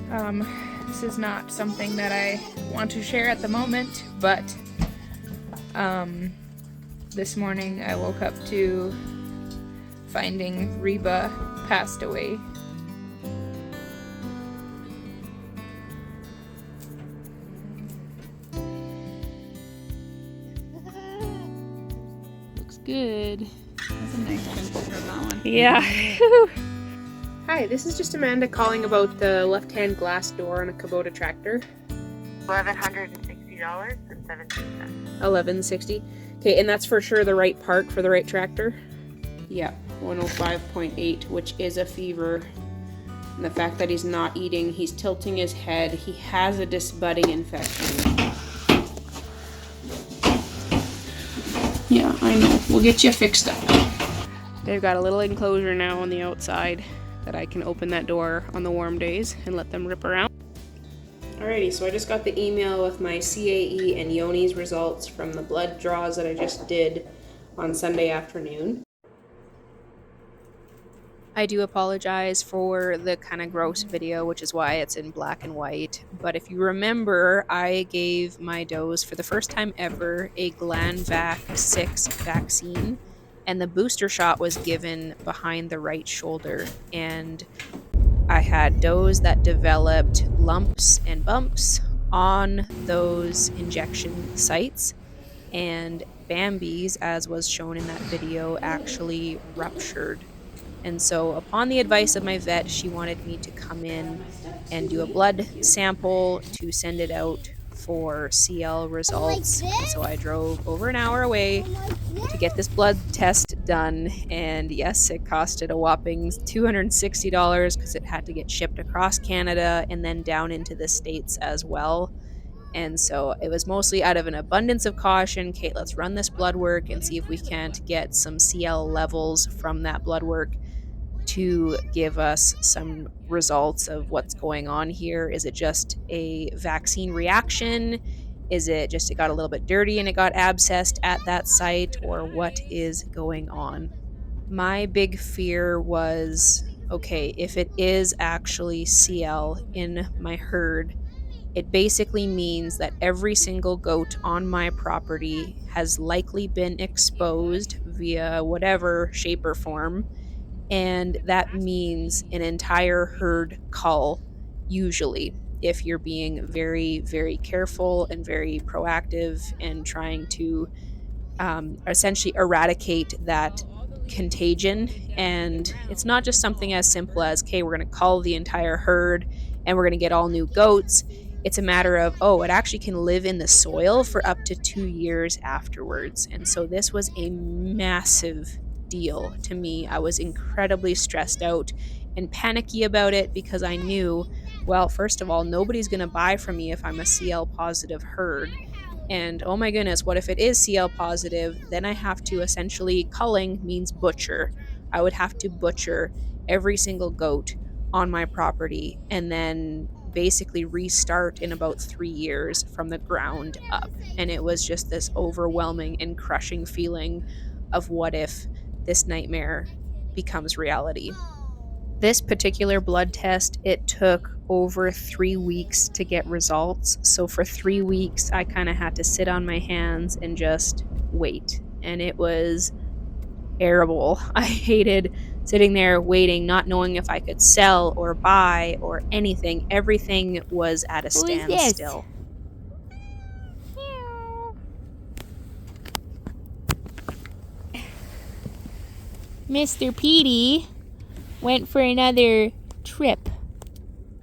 This is not something that I want to share at the moment, but this morning I woke up to finding Reba passed away. Looks good. That's a nice picture of that one. Yeah. Hi, this is just Amanda calling about the left-hand glass door on a Kubota tractor. $1,160.17. $1,160. Okay, and that's for sure the right part for the right tractor? Yeah, 105.8, which is a fever. And the fact that he's not eating, he's tilting his head, he has a disbudding infection. Yeah, I know. We'll get you fixed up. They've got a little enclosure now on the outside that I can open that door on the warm days and let them rip around. Alrighty, so I just got the email with my CAE and Yoni's results from the blood draws that I just did on Sunday afternoon. I do apologize for the kind of gross video, which is why it's in black and white. But if you remember, I gave my does for the first time ever a Glanvac 6 vaccine, and the booster shot was given behind the right shoulder. And I had does that developed lumps and bumps on those injection sites, and Bambi's, as was shown in that video, actually ruptured. And so upon the advice of my vet, she wanted me to come in and do a blood sample to send it out for CL results. And so I drove over an hour away to get this blood test done. And yes, it costed a whopping $260 because it had to get shipped across Canada and then down into the States as well. And so it was mostly out of an abundance of caution. Kate, let's run this blood work and see if we can't get some CL levels from that blood work to give us some results of what's going on here. Is it just a vaccine reaction? Is it just it got a little bit dirty and it got abscessed at that site? Or what is going on? My big fear was, okay, if it is actually CL in my herd, it basically means that every single goat on my property has likely been exposed via whatever shape or form. And that means an entire herd cull, usually, if you're being very, very careful and very proactive and trying to essentially eradicate that contagion. And it's not just something as simple as, okay, we're going to cull the entire herd and we're going to get all new goats. It's a matter of, oh, it actually can live in the soil for up to 2 years afterwards. And so this was a massive deal to me. I was incredibly stressed out and panicky about it because I knew, well, first of all, nobody's going to buy from me if I'm a CL positive herd. And oh my goodness, what if it is CL positive? Then I have to essentially, culling means butcher. I would have to butcher every single goat on my property and then basically restart in about 3 years from the ground up. And it was just this overwhelming and crushing feeling of what if this nightmare becomes reality. This particular blood test, it took over 3 weeks to get results. So for 3 weeks, I kind of had to sit on my hands and just wait. And it was terrible. I hated sitting there waiting, not knowing if I could sell or buy or anything. Everything was at a standstill. Mr. Petey went for another trip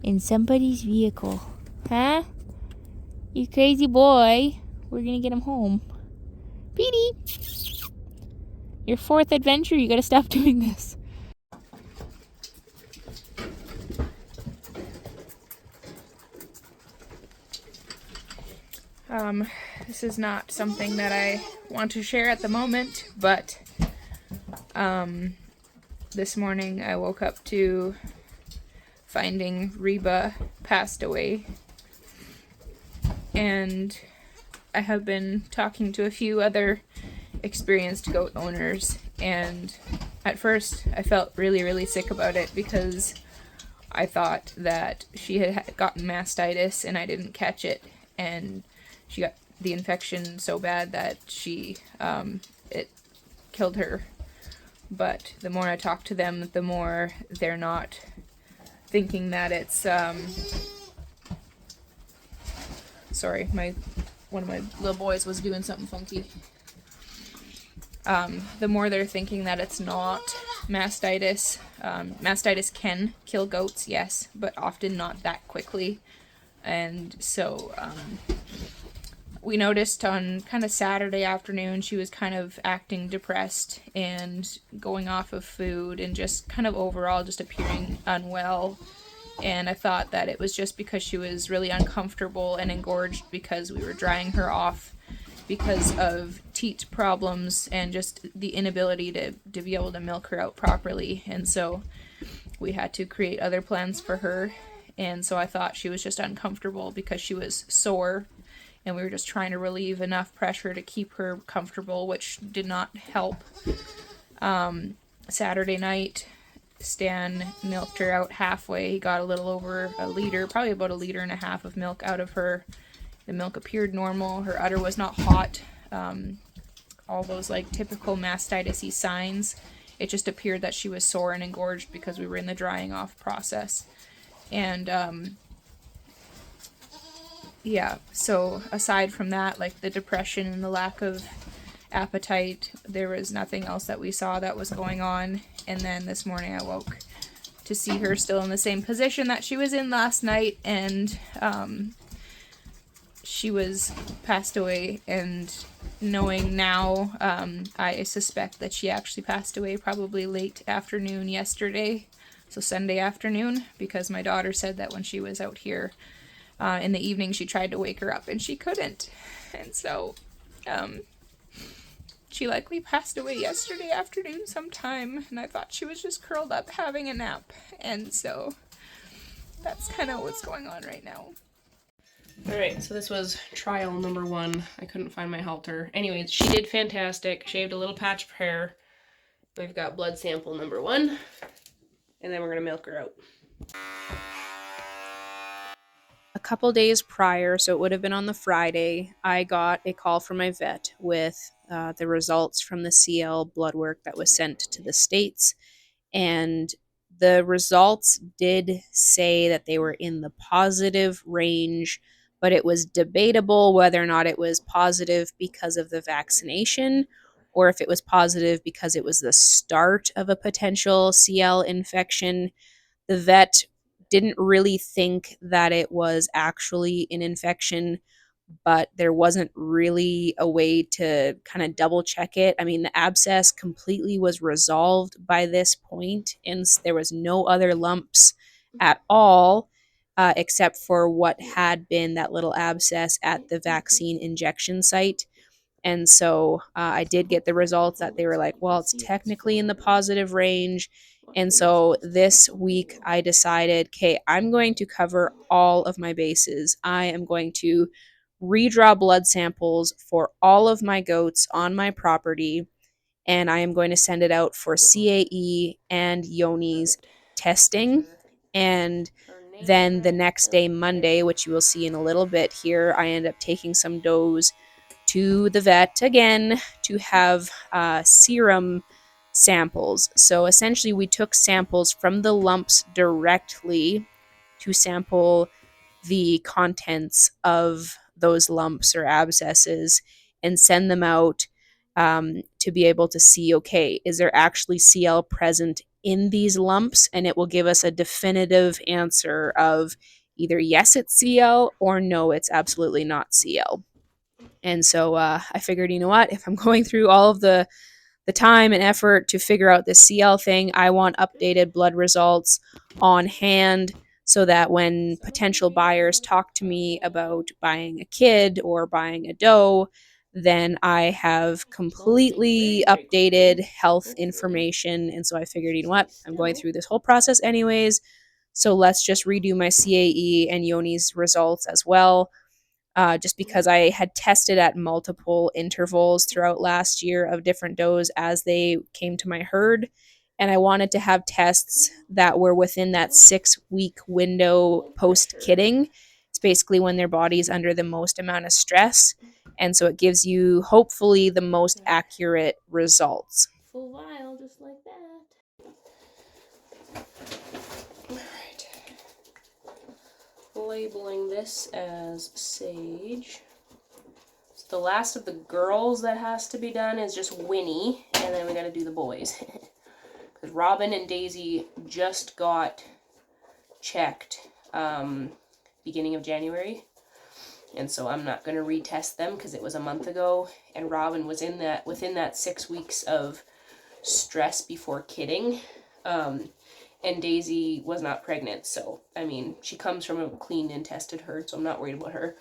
in somebody's vehicle. Huh? You crazy boy. We're gonna get him home. Petey! Your 4th adventure, you gotta stop doing this. This is not something that I want to share at the moment, but this morning I woke up to finding Reba passed away. And I have been talking to a few other experienced goat owners, and at first I felt really, really sick about it because I thought that she had gotten mastitis and I didn't catch it, and she got the infection so bad that it killed her. But the more I talk to them, the more they're not thinking that it's sorry, one of my little boys was doing something funky. The more they're thinking that it's not mastitis. Mastitis can kill goats, yes, but often not that quickly. And so we noticed on kind of Saturday afternoon she was kind of acting depressed and going off of food and just kind of overall just appearing unwell. And I thought that it was just because she was really uncomfortable and engorged because we were drying her off because of teat problems and just the inability to be able to milk her out properly. And so we had to create other plans for her. And so I thought she was just uncomfortable because she was sore, and we were just trying to relieve enough pressure to keep her comfortable, which did not help. Saturday night, Stan milked her out halfway. He got a little over a liter, probably about 1.5 liters of milk out of her. The milk appeared normal. Her udder was not hot. All those like typical mastitis-y signs. It just appeared that she was sore and engorged because we were in the drying off process. And yeah, so aside from that, like the depression and the lack of appetite, there was nothing else that we saw that was going on. And then this morning I woke to see her still in the same position that she was in last night, and she was passed away. And knowing now, I suspect that she actually passed away probably late afternoon yesterday, so Sunday afternoon, because my daughter said that when she was out here in the evening she tried to wake her up and she couldn't. And so she likely passed away yesterday afternoon sometime, and I thought she was just curled up having a nap. And so that's kind of what's going on right now. Alright, so this was trial number 1. I couldn't find my halter. Anyways, she did fantastic. Shaved a little patch of hair. We've got blood sample number 1. And then we're going to milk her out. A couple days prior, so it would have been on the Friday, I got a call from my vet with the results from the CL blood work that was sent to the States. And the results did say that they were in the positive range, but it was debatable whether or not it was positive because of the vaccination or if it was positive because it was the start of a potential CL infection. The vet didn't really think that it was actually an infection, but there wasn't really a way to kind of double check it. I mean, the abscess completely was resolved by this point, and there was no other lumps at all, except for what had been that little abscess at the vaccine injection site. And so I did get the results that they were like, well, it's technically in the positive range. And so this week I decided, okay, I'm going to cover all of my bases. I am going to redraw blood samples for all of my goats on my property, and I am going to send it out for CAE and Yoni's testing. And then the next day, Monday, which you will see in a little bit here, I end up taking some does to the vet again to have serum samples. So essentially, we took samples from the lumps directly to sample the contents of those lumps or abscesses and send them out to be able to see, okay, is there actually CL present in these lumps? And it will give us a definitive answer of either yes, it's CL, or no, it's absolutely not CL. And so I figured, you know what, if I'm going through all of the time and effort to figure out this CL thing, I want updated blood results on hand so that when potential buyers talk to me about buying a kid or buying a doe, then I have completely updated health information. And so I figured, you know what, I'm going through this whole process anyways, so let's just redo my CAE and Yoni's results as well. Just because I had tested at multiple intervals throughout last year of different does as they came to my herd. and I wanted to have tests that were within that 6-week window post kidding. It's basically when their body's under the most amount of stress. And so it gives you hopefully the most accurate results. Full vial, just like that. Alright. Labeling this as Sage. So the last of the girls that has to be done is just Winnie, and then we gotta do the boys. Because Robin and Daisy just got checked beginning of January. And so I'm not going to retest them because it was a month ago. And Robin was within that 6 weeks of stress before kidding. And Daisy was not pregnant. So, I mean, she comes from a clean and tested herd, so I'm not worried about her.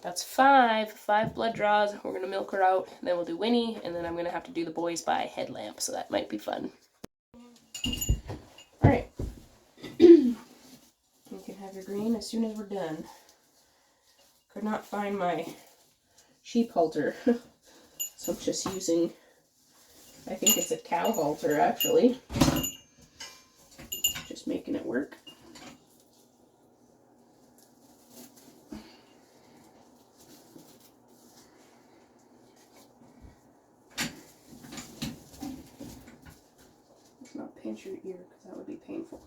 That's 5 blood draws. We're going to milk her out. Then we'll do Winnie. And then I'm going to have to do the boys by headlamp. So that might be fun. Alright. You can have your green as soon as we're done. Could not find my sheep halter. So I'm just using, I think it's a cow halter actually. Just making it work. Let's not pinch your ear because that would be painful.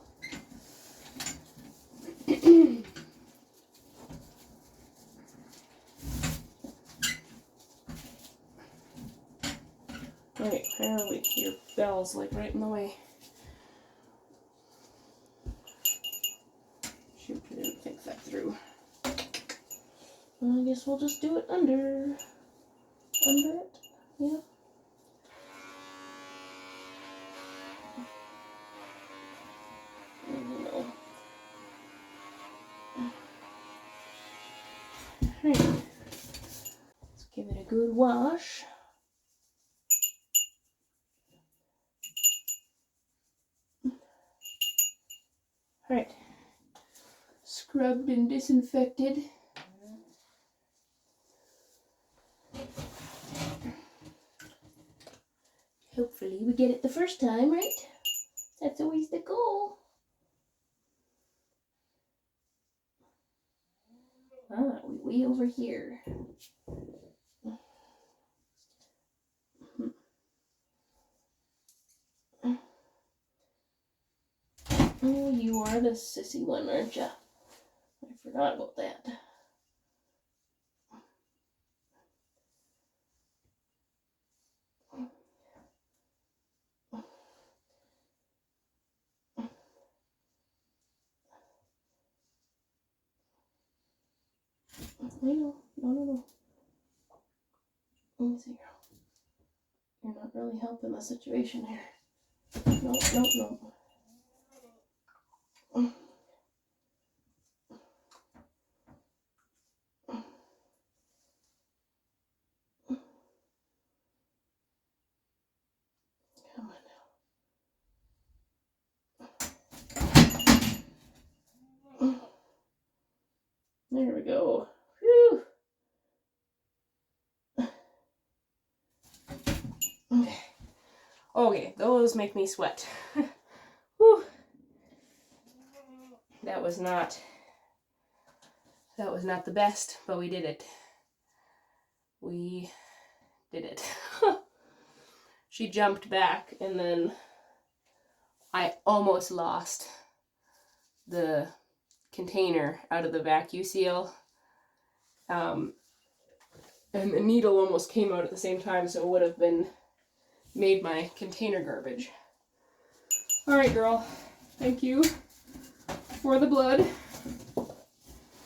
Alright, where are we? Your bell's like right in the way. Shoot, I didn't think that through. Well, I guess we'll just do it under it, yeah. No. Alright, let's give it a good wash. Alright, scrubbed and disinfected. Hopefully we get it the first time, right? That's always the goal. Ah, we way over here. Oh, you are the sissy one, aren't you? I forgot about that. I know. No. Let me see, girl. You're not really helping the situation here. No. Come on now. There we go. Whew. Okay, those make me sweat. Whew. That was not the best, but we did it. We did it. She jumped back, and then I almost lost the container out of the vacuum seal. And the needle almost came out at the same time, so it would have made my container garbage. Alright, girl. Thank you for the blood.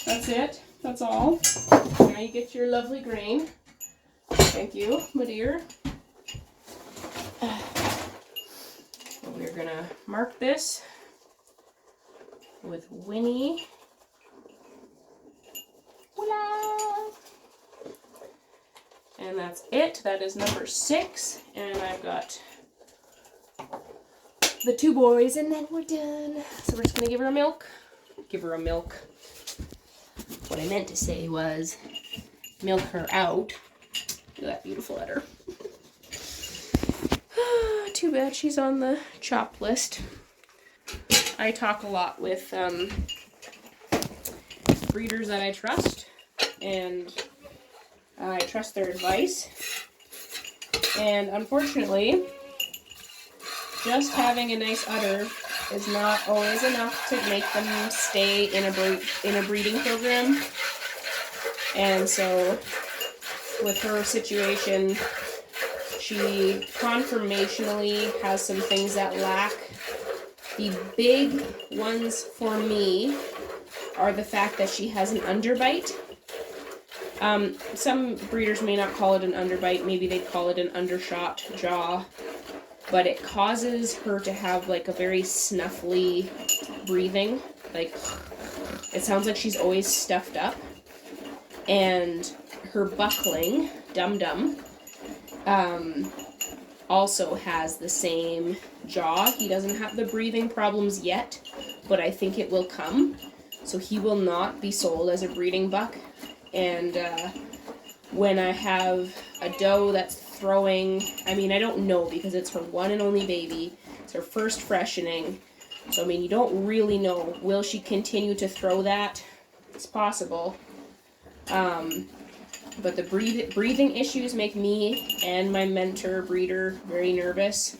That's it. That's all. Now you get your lovely grain. Thank you, my dear. We're gonna mark this with Winnie. Voila! And that's it. That is number 6. And I've got the 2 boys, and then we're done. So we're just gonna give her a milk. Give her a milk. What I meant to say was milk her out. Look at that beautiful udder. Too bad she's on the chop list. I talk a lot with breeders that I trust, and I trust their advice. And unfortunately, just having a nice udder is not always enough to make them stay in a breeding program. And so with her situation, she conformationally has some things that lack. The big ones for me are the fact that she has an underbite. Some breeders may not call it an underbite, maybe they call it an undershot jaw, but it causes her to have like a very snuffly breathing. Like, it sounds like she's always stuffed up. And her buckling, Dum-Dum, also has the same jaw. He doesn't have the breathing problems yet, but I think it will come. So he will not be sold as a breeding buck. And when I have a doe that's throwing, I mean, I don't know because it's her one and only baby. It's her first freshening. So, I mean, you don't really know. Will she continue to throw that? It's possible. But the breathing issues make me and my mentor breeder very nervous.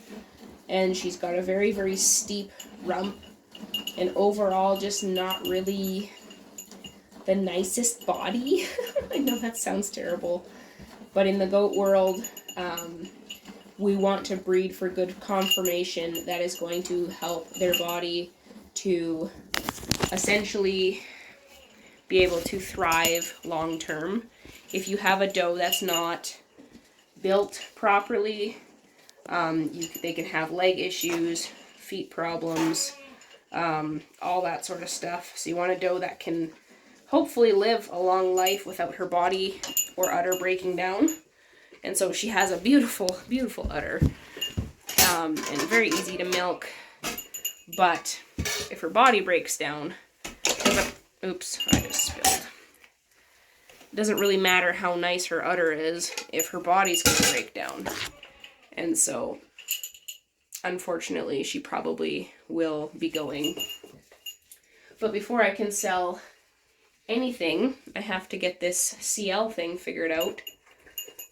And she's got a very, very steep rump. And overall, just not really the nicest body. I know that sounds terrible. But in the goat world, we want to breed for good conformation that is going to help their body to essentially be able to thrive long term. If you have a doe that's not built properly, they can have leg issues, feet problems, all that sort of stuff. So you want a doe that can hopefully live a long life without her body or udder breaking down. And so she has a beautiful, beautiful udder, and very easy to milk. But if her body breaks down, oops, I just spilled. It doesn't really matter how nice her udder is if her body's going to break down. And so, unfortunately, she probably will be going. But before I can sell anything, I have to get this CL thing figured out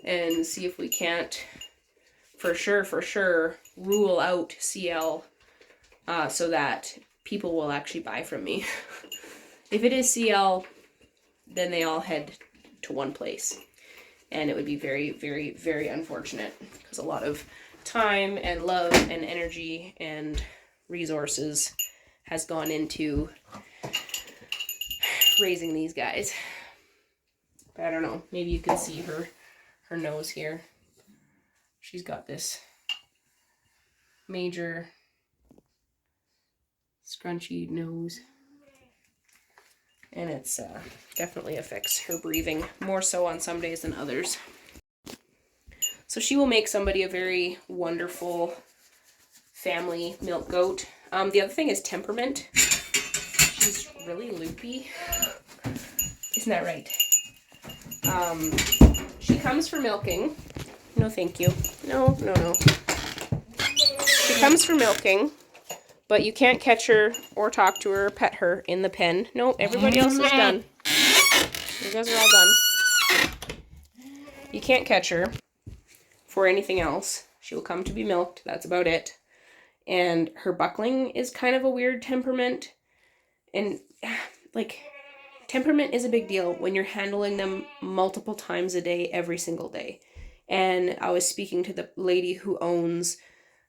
and see if we can't for sure rule out CL so that people will actually buy from me. If it is CL, then they all head to one place, and it would be very, very, very unfortunate because a lot of time and love and energy and resources has gone into raising these guys. But I don't know, maybe you can see her nose here. She's got this major scrunchy nose, and it's definitely affects her breathing more so on some days than others. So she will make somebody a very wonderful family milk goat. The other thing is temperament. She's really loopy. Isn't that right? She comes for milking. No, thank you. No. She comes for milking, but you can't catch her or talk to her or pet her in the pen. No, everybody else is done. You guys are all done. You can't catch her for anything else. She will come to be milked. That's about it. And her buckling is kind of a weird temperament. And, like, temperament is a big deal when you're handling them multiple times a day, every single day. And I was speaking to the lady who owns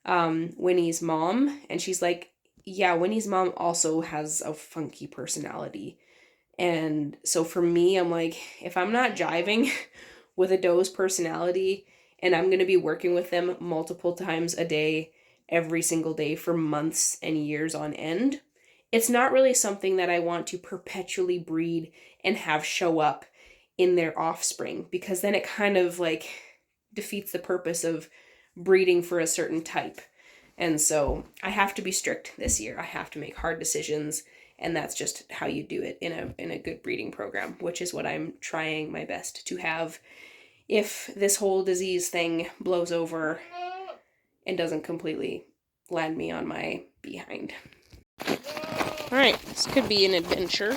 Winnie's mom, and she's like, yeah, Winnie's mom also has a funky personality. And so for me, I'm like, if I'm not jiving with a doe's personality and I'm going to be working with them multiple times a day, every single day for months and years on end, it's not really something that I want to perpetually breed and have show up in their offspring, because then it kind of like defeats the purpose of breeding for a certain type. And so I have to be strict this year. I have to make hard decisions, and that's just how you do it in a good breeding program, which is what I'm trying my best to have. If this whole disease thing blows over and doesn't completely land me on my behind. Alright, this could be an adventure.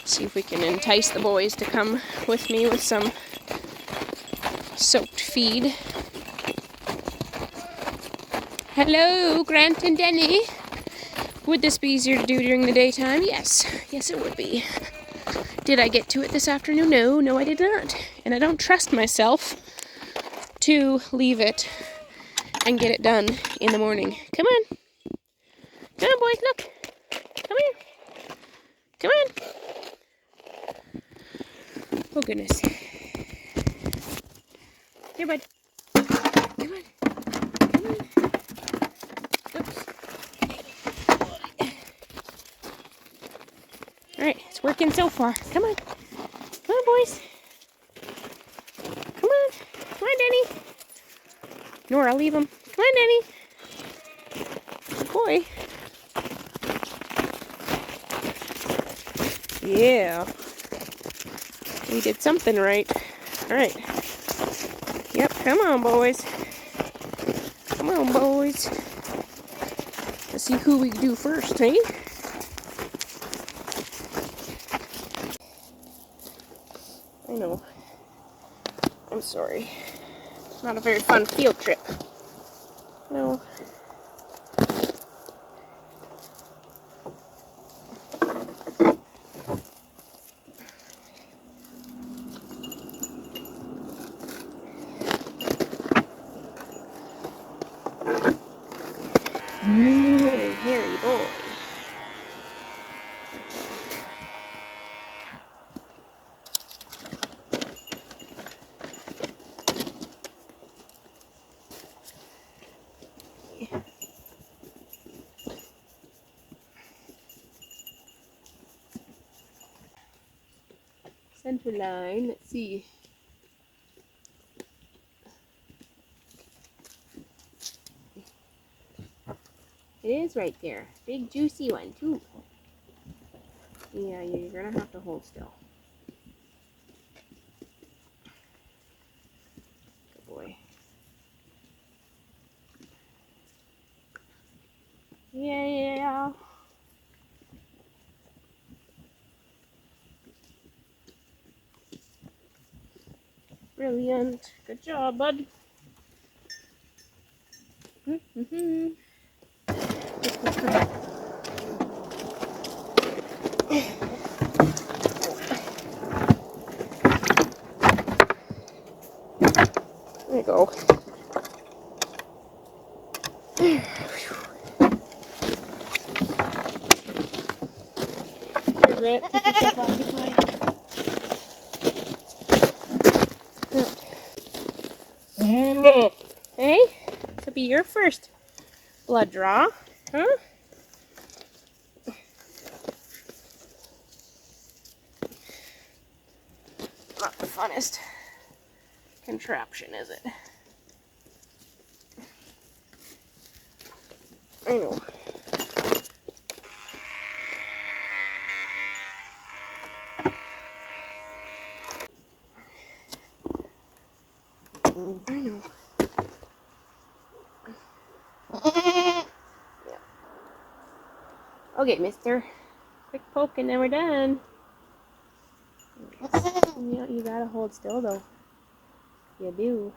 See if we can entice the boys to come with me with some soaked feed. Hello, Grant and Denny. Would this be easier to do during the daytime? Yes. Yes, it would be. Did I get to it this afternoon? No, I did not. And I don't trust myself to leave it and get it done in the morning. Come on. Come on, boys, look. Come here. Come on. Oh, goodness. Here, bud. Come on. Come on. Oops. Alright, it's working so far. Come on. Come on, boys. Come on. Come on, Denny. Nora, leave him. Come on, Denny. Good boy. Yeah. We did something right. Alright. Yep, come on, boys. Come on, boys. Let's see who we do first, eh? I know. I'm sorry. Not a very fun field trip. No. Hey, hairy boy. Center line, let's see. It is right there. Big juicy one too. Yeah, you're gonna have to hold still. Good boy. Yeah. Brilliant. Good job, bud. Mm-hmm. There you go. Here, Grant, pick yourself off the plate. Hey, this will be your first blood draw, huh? Not the funnest contraption, is it? I know. I know. Yeah. Okay, mister. Quick poke and then we're done. Yeah, you gotta hold still though. You do.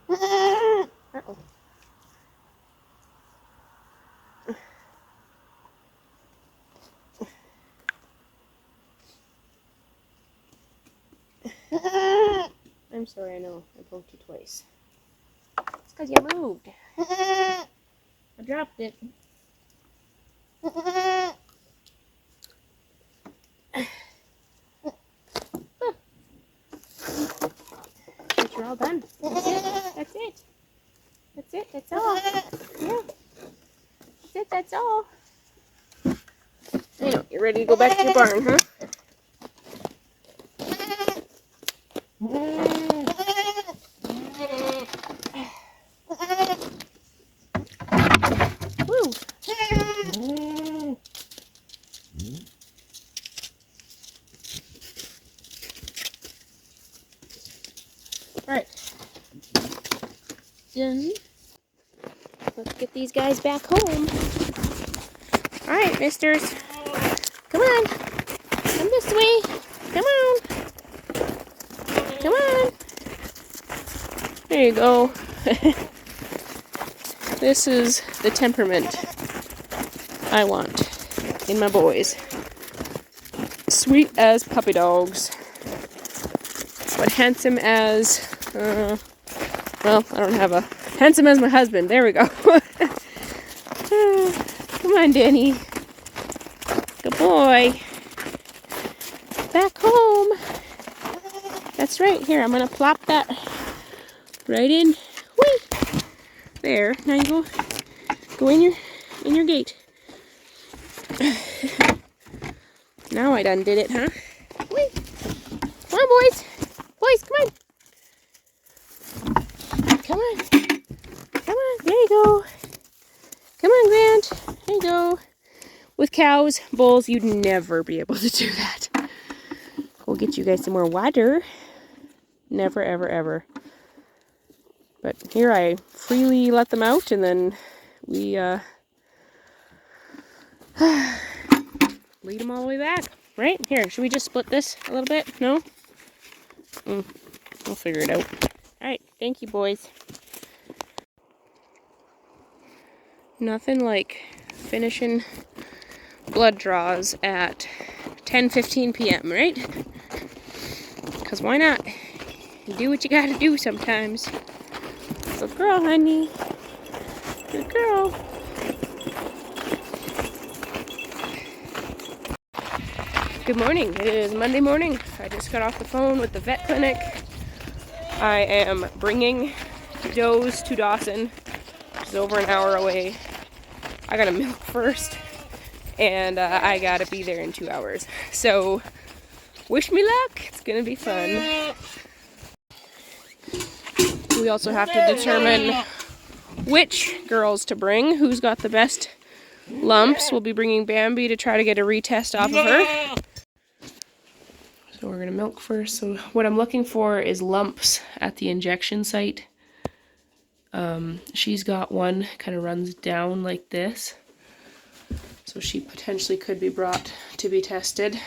Uh-oh. I'm sorry, I know. I poked you twice. It's because you moved. I dropped it. But you're all done. That's it. That's it. That's it. That's all. Yeah. That's it. That's all. I know. You're ready to go back to your barn, huh? Woo. Alright. Let's get these guys back home. Alright, misters. Come on. Come this way. Come on. Come on. There you go. This is the temperament I want in my boys. Sweet as puppy dogs, but handsome as, well, I don't have a, handsome as my husband. There we go. Come on, Danny. Good boy. Back home. That's right. Here, I'm going to plop that right in. Whee! There. Now you go in your gate. Now I done did it, huh? Whee! Come on, boys. Boys, come on. Come on. Come on. There you go. Come on, Grant. There you go. With cows, bulls, you'd never be able to do that. We'll get you guys some more water. Never, ever, ever. But here I freely let them out, and then we lead them all the way back. Right? Here, should we just split this a little bit? No? We'll figure it out. Alright, thank you, boys. Nothing like finishing blood draws at 10:15 p.m., right? Because why not? You do what you gotta do sometimes. Good girl, honey. Good girl. Good morning. It is Monday morning. I just got off the phone with the vet clinic. I am bringing does to Dawson, which is over an hour away. I gotta milk first, and I gotta be there in 2 hours. So, wish me luck. It's gonna be fun. We also have to determine which girls to bring, who's got the best lumps. We'll be bringing Bambi to try to get a retest off of her. So we're gonna milk first. So what I'm looking for is lumps at the injection site. She's got one, kind of runs down like this. So she potentially could be brought to be tested.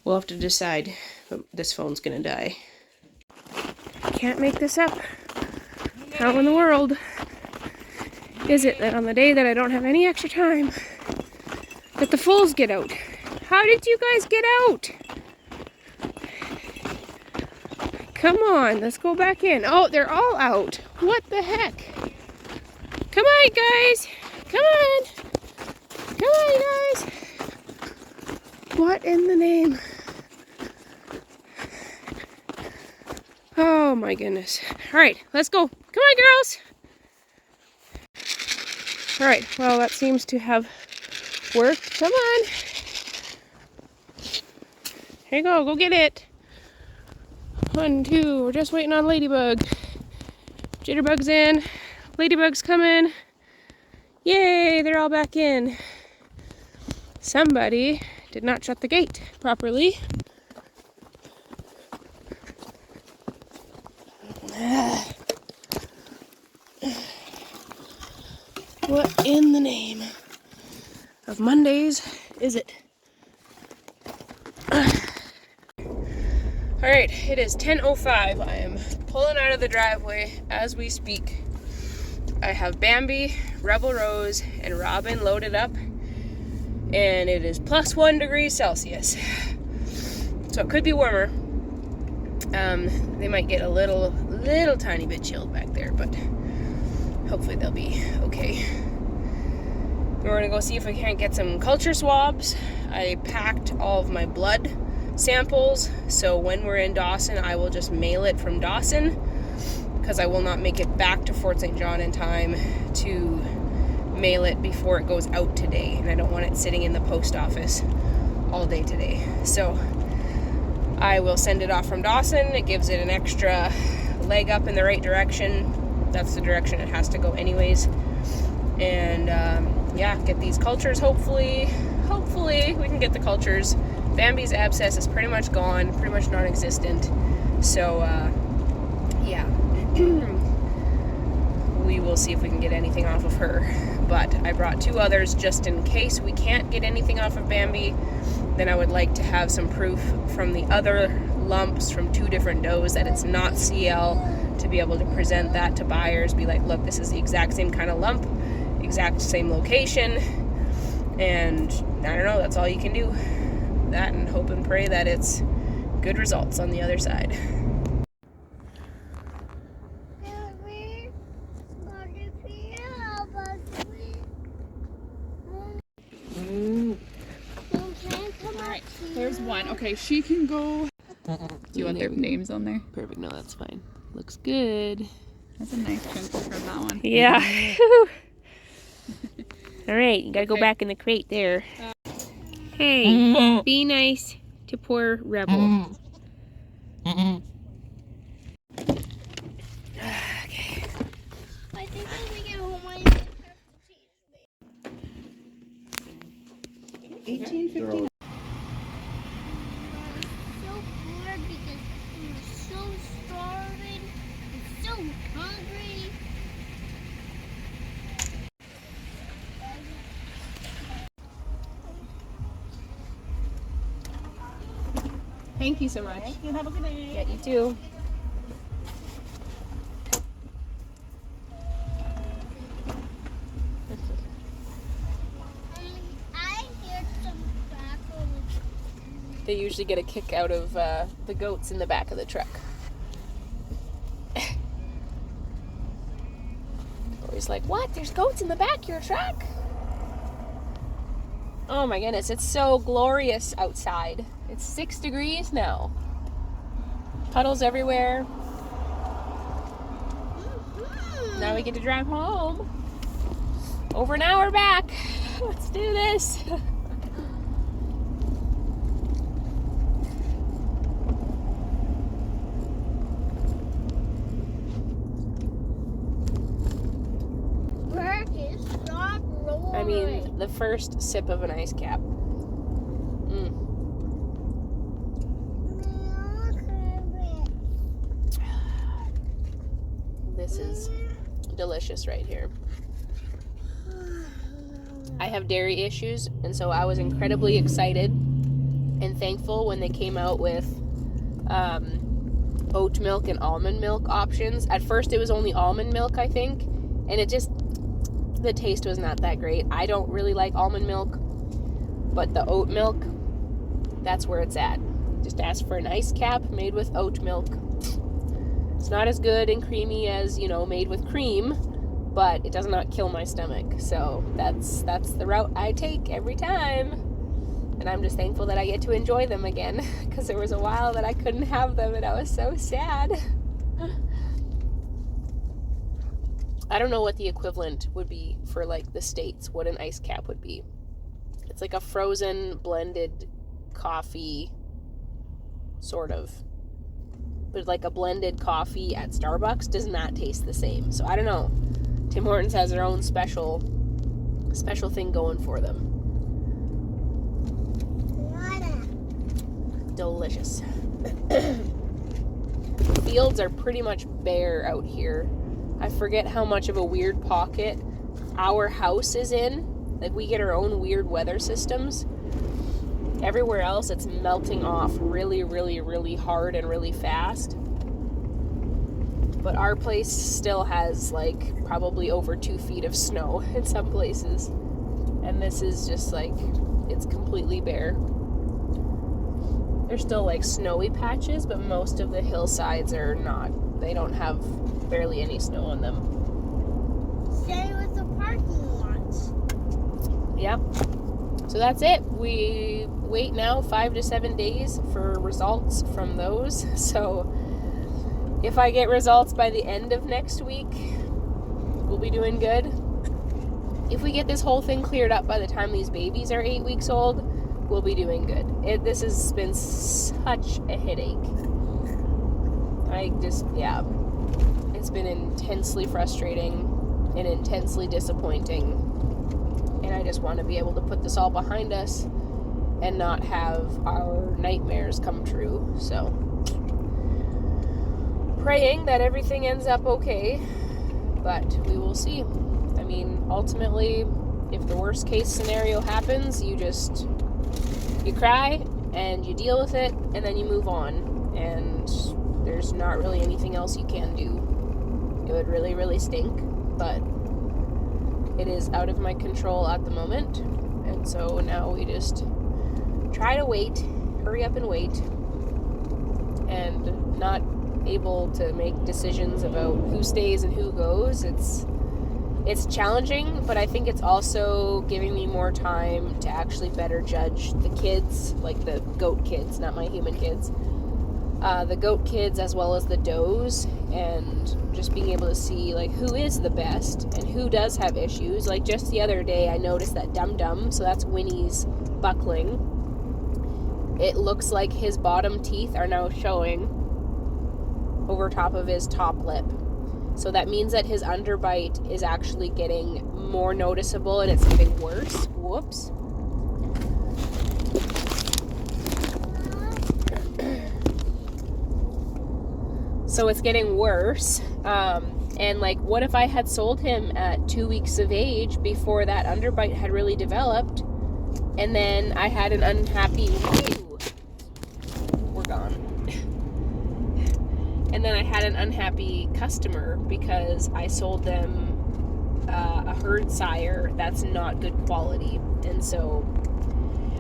We'll have to decide, but this phone's gonna die. Can't make this up. How in the world is it that on the day that I don't have any extra time, that the foals get out? How did you guys get out? Come on, let's go back in. Oh, they're all out. What the heck? Come on, guys. Come on. Come on, guys. What in the name? Oh my goodness. All right, let's go. Come on, girls. All right, well, that seems to have worked. Come on. Here you go. Go get it. 1, 2. We're just waiting on Ladybug. Jitterbug's in. Ladybug's coming. Yay, they're all back in. Somebody did not shut the gate properly. What in the name of Mondays is it? Alright, it is 10:05. I am pulling out of the driveway as we speak. I have Bambi, Rebel Rose, and Robin loaded up, and it is +1 degrees Celsius. So it could be warmer. They might get a little tiny bit chilled back there, but hopefully they'll be okay. We're gonna go see if we can't get some culture swabs. I packed all of my blood samples, so when we're in Dawson, I will just mail it from Dawson, because I will not make it back to Fort St. John in time to mail it before it goes out today, and I don't want it sitting in the post office all day today. So I will send it off from Dawson. It gives it an extra leg up in the right direction. That's the direction it has to go anyways. And yeah, get these cultures. Hopefully we can get the cultures. Bambi's abscess is pretty much gone, pretty much non-existent. So yeah, we will see if we can get anything off of her. But I brought 2 others just in case we can't get anything off of Bambi. Then I would like to have some proof from the other lumps from 2 different does that it's not CL, to be able to present that to buyers, be like, look, this is the exact same kind of lump, exact same location, and I don't know, that's all you can do. That and hope and pray that it's good results on the other side. Alright, there's one. Okay, she can go. Do you want their names on there? Perfect, no, that's fine. Looks good. That's a nice chunk from that one. Yeah. Alright, you gotta go back in the crate there. Hey, be nice to poor Rebel. Okay. I think when we get home, I 1859. so bored because I'm so starving and so hungry. Thank you so much. You have a good day. Yeah, you too. I hear some tobacco. They usually get a kick out of the goats in the back of the truck. Always like, what? There's goats in the back of your truck? Oh my goodness, it's so glorious outside. It's 6 degrees now. Puddles everywhere. Now we get to drive home. Over an hour back. Let's do this. Marcus, stop rolling. I mean, the first sip of an ice cap. This is delicious right here. I have dairy issues, and so I was incredibly excited and thankful when they came out with oat milk and almond milk options. At first it was only almond milk, I think, and the taste was not that great. I don't really like almond milk, but the oat milk, that's where it's at. Just ask for an ice cap made with oat milk. It's not as good and creamy as, made with cream, but it does not kill my stomach. So that's the route I take every time. And I'm just thankful that I get to enjoy them again, because there was a while that I couldn't have them and I was so sad. I don't know what the equivalent would be for like the States, what an ice cap would be. It's like a frozen blended coffee, sort of. But like a blended coffee at Starbucks does not taste the same. So I don't know. Tim Hortons has their own special thing going for them. Delicious. Fields are pretty much bare out here. I forget how much of a weird pocket our house is in. Like, we get our own weird weather systems. Everywhere else, it's melting off really, really, really hard and really fast. But our place still has, like, probably over 2 feet of snow in some places. And this is just, like, it's completely bare. There's still, like, snowy patches, but most of the hillsides are not. They don't have barely any snow on them. Same with the parking lots. Yep. So that's it. We wait now 5 to 7 days for results from those. So if I get results by the end of next week, we'll be doing good. If we get this whole thing cleared up by the time these babies are 8 weeks old, we'll be doing good. This has been such a headache. It's been intensely frustrating and intensely disappointing. And I just want to be able to put this all behind us and not have our nightmares come true. So, praying that everything ends up okay. but we will see. I mean, ultimately, if the worst case scenario happens, you cry and you deal with it, and then you move on, and there's not really anything else you can do. It would really, really stink, but it is out of my control at the moment, and so now we just try to wait, hurry up and wait, and not able to make decisions about who stays and who goes. It's challenging, but I think it's also giving me more time to actually better judge the kids, like the goat kids, not my human kids. The goat kids as well as the does, and just being able to see like who is the best and who does have issues. Like just the other day I noticed that Dum Dum, so that's Winnie's buckling, it looks like his bottom teeth are now showing over top of his top lip. So that means that his underbite is actually getting more noticeable and it's getting worse. Whoops. So it's getting worse. And like, what if I had sold him at 2 weeks of age before that underbite had really developed, and then I had an unhappy... We're gone. And then I had an unhappy customer because I sold them a herd sire that's not good quality. And so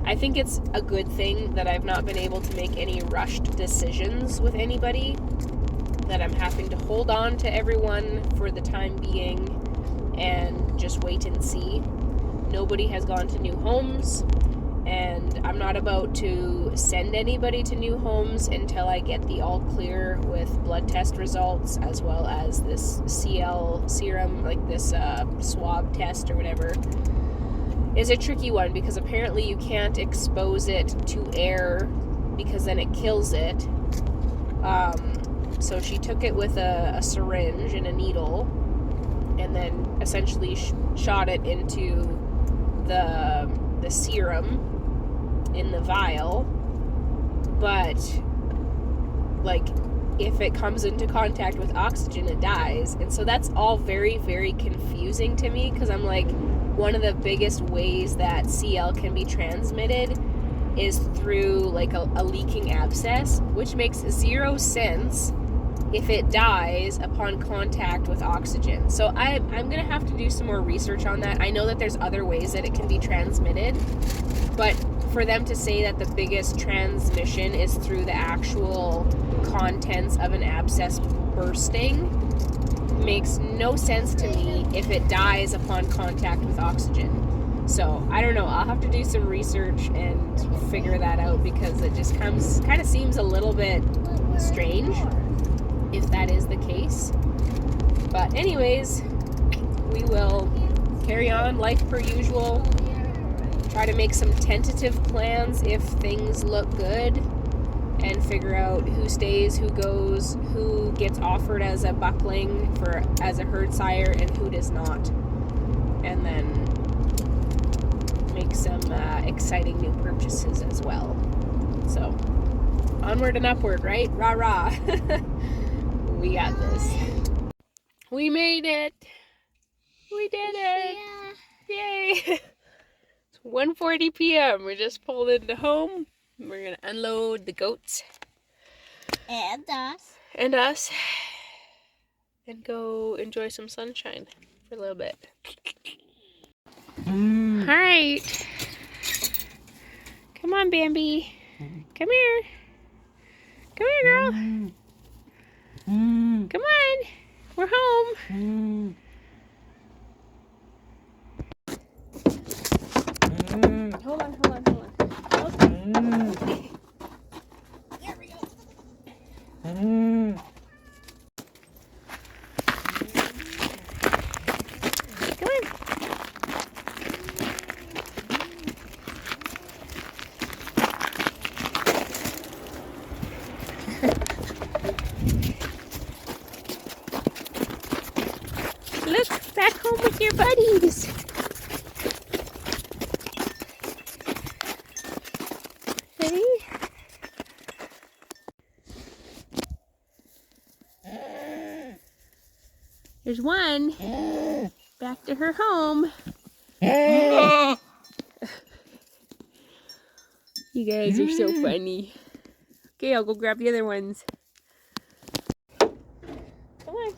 I think it's a good thing that I've not been able to make any rushed decisions with anybody, that I'm having to hold on to everyone for the time being and just wait and see. Nobody has gone to new homes, and I'm not about to send anybody to new homes until I get the all clear with blood test results, as well as this CL serum, like this swab test or whatever. Is a tricky one because apparently you can't expose it to air because then it kills it. So she took it with a syringe and a needle, and then essentially shot it into the serum in the vial. But like, if it comes into contact with oxygen, it dies. And so that's all very, very confusing to me, because I'm like, one of the biggest ways that CL can be transmitted is through like a leaking abscess, which makes zero sense if it dies upon contact with oxygen. So I'm gonna have to do some more research on that. I know that there's other ways that it can be transmitted, but for them to say that the biggest transmission is through the actual contents of an abscess bursting makes no sense to me if it dies upon contact with oxygen. So I don't know, I'll have to do some research and figure that out, because it just kind of seems a little bit strange if that is the case. But anyways, we will carry on life per usual, try to make some tentative plans if things look good, and figure out who stays, who goes, who gets offered as a buckling as a herd sire, and who does not, and then make some exciting new purchases as well. So onward and upward, right? Rah rah. We got this. We made it. We did it. Yeah. Yay. It's 1:40 p.m. We just pulled into home. We're going to unload the goats. And us. And us. And go enjoy some sunshine for a little bit. All right. Come on, Bambi. Come here. Come here, girl. Come on. We're home. Hold on. Okay. Here we go. Come on. Look, back home with your buddies. Ready? There's one. Back to her home. You guys are so funny. Okay, I'll go grab the other ones. Come on.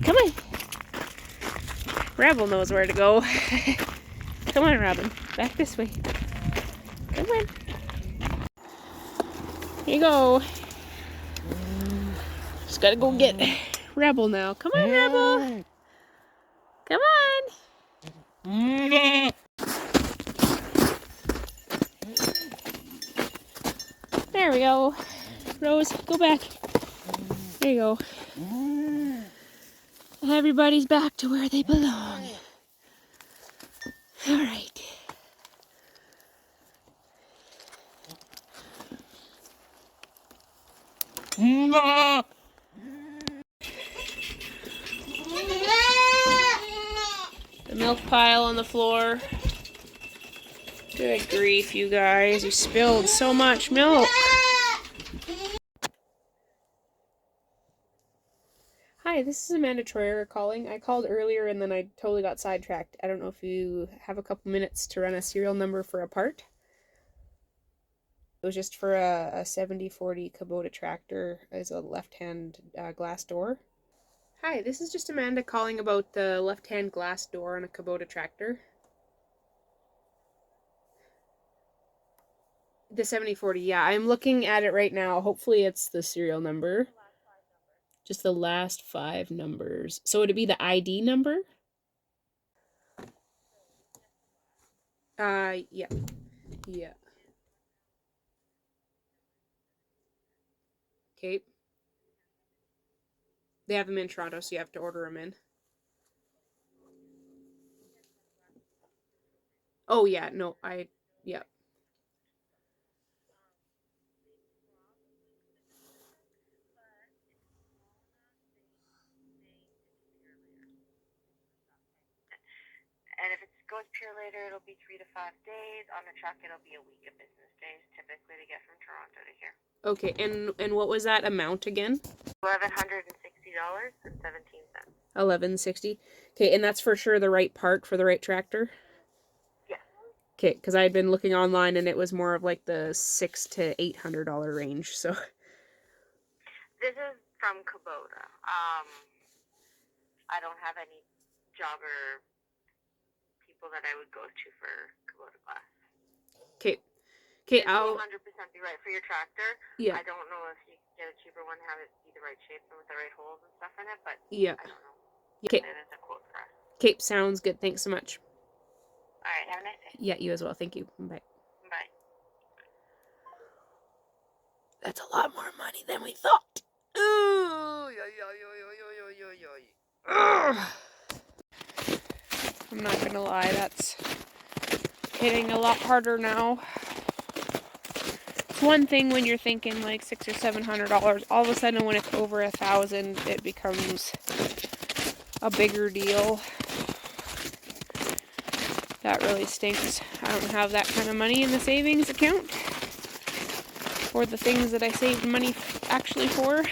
Come on. Rebel knows where to go. Come on, Robin. Back this way. Come on. Here you go. Just gotta go get Rebel now. Come on, Rebel. Come on. There we go. Rose, go back. There you go. Everybody's back to where they belong. All right. The milk pile on the floor. Good grief, you guys. You spilled so much milk. Hi, this is Amanda Troyer calling. I called earlier and then I totally got sidetracked. I don't know if you have a couple minutes to run a serial number for a part. It was just for a 7040 Kubota tractor as a left-hand glass door. Hi, this is just Amanda calling about the left-hand glass door on a Kubota tractor. The 7040, yeah, I'm looking at it right now. Hopefully it's the serial number. Just the last 5 numbers. So would it be the ID number? Yeah. Yeah. Okay. They have them in Toronto, so you have to order them in. Oh, yeah, no, yeah. And if it goes pure later, it'll be 3 to 5 days. On the truck, it'll be a week of business days, typically, to get from Toronto to here. Okay, and what was that amount again? $1,160.17. $11.60. Okay, and that's for sure the right part for the right tractor? Yes. Okay, because I had been looking online and it was more of like the $600 to $800 range, so. This is from Kubota. I don't have any jobber people that I would go to for Kubota glass. Okay. Okay, It will 100% be right for your tractor. Yeah. I don't know if you can get a cheaper one, have it be the right shape and with the right holes and stuff in it, but yeah. I don't know. Okay. It is a quote for us. Okay, sounds good. Thanks so much. All right, have a nice day. Yeah, you as well. Thank you. Bye. Bye. That's a lot more money than we thought. I'm not gonna lie, that's hitting a lot harder now. It's one thing when you're thinking like $600 or $700. All of a sudden, when it's over $1,000, it becomes a bigger deal. That really stinks. I don't have that kind of money in the savings account for the things that I saved money actually for.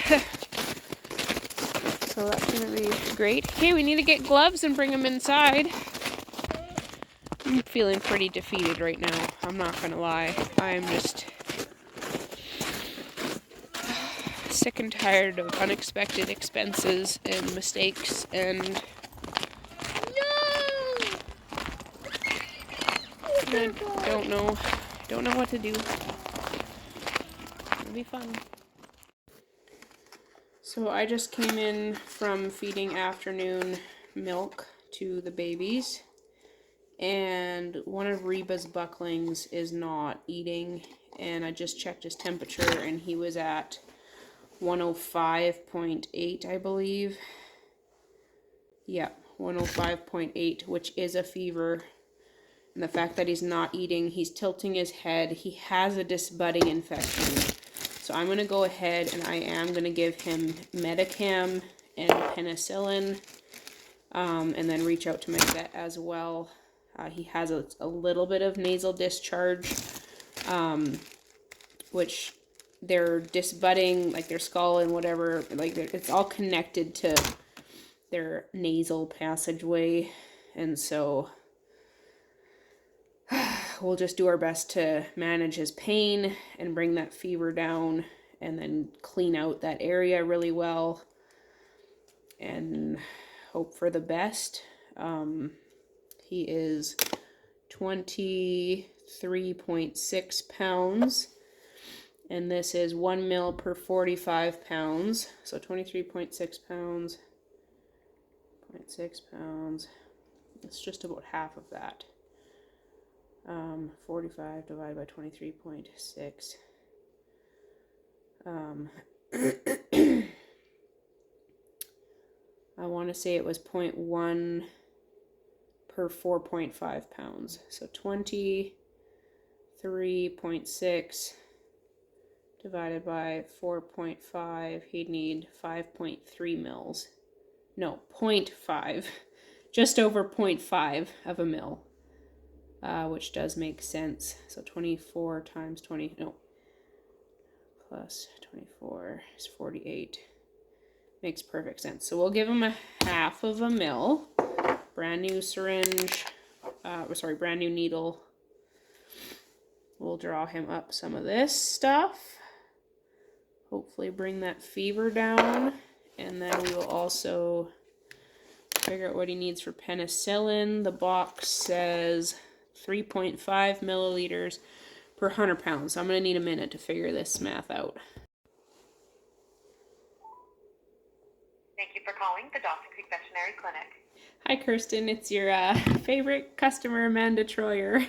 So that's gonna be great. Okay, we need to get gloves and bring them inside. I'm feeling pretty defeated right now. I'm not gonna lie. I'm just sick and tired of unexpected expenses and mistakes and I don't know what to do. It'll be fun. So I just came in from feeding afternoon milk to the babies, and one of Reba's bucklings is not eating, and I just checked his temperature and he was at 105.8, I believe. Yeah, 105.8, which is a fever. And the fact that he's not eating, he's tilting his head, he has a disbudding infection. So I'm going to go ahead and I am going to give him Medicam and penicillin, and then reach out to my vet as well. He has a little bit of nasal discharge, which they're disbudding, like their skull and whatever, like it's all connected to their nasal passageway. And so we'll just do our best to manage his pain and bring that fever down and then clean out that area really well and hope for the best. He is 23.6 pounds, and this is 1 mil per 45 pounds. So 23.6 pounds, 0.6 pounds. It's just about half of that. 45 divided by 23.6. I want to say it was 0.1 per 4.5 pounds. So 23.6 divided by 4.5, he'd need 5.3 mils. No, 0.5. Just over 0.5 of a mil. Which does make sense. So 24 times 20, no, plus 24 is 48. Makes perfect sense. So we'll give him a half of a mil. Brand new syringe, brand new needle. We'll draw him up some of this stuff. Hopefully bring that fever down. And then we will also figure out what he needs for penicillin. The box says 3.5 milliliters per 100 pounds. So I'm going to need a minute to figure this math out. Thank you for calling the Dawson Creek Veterinary Clinic. Hi, Kirsten. It's your favorite customer, Amanda Troyer.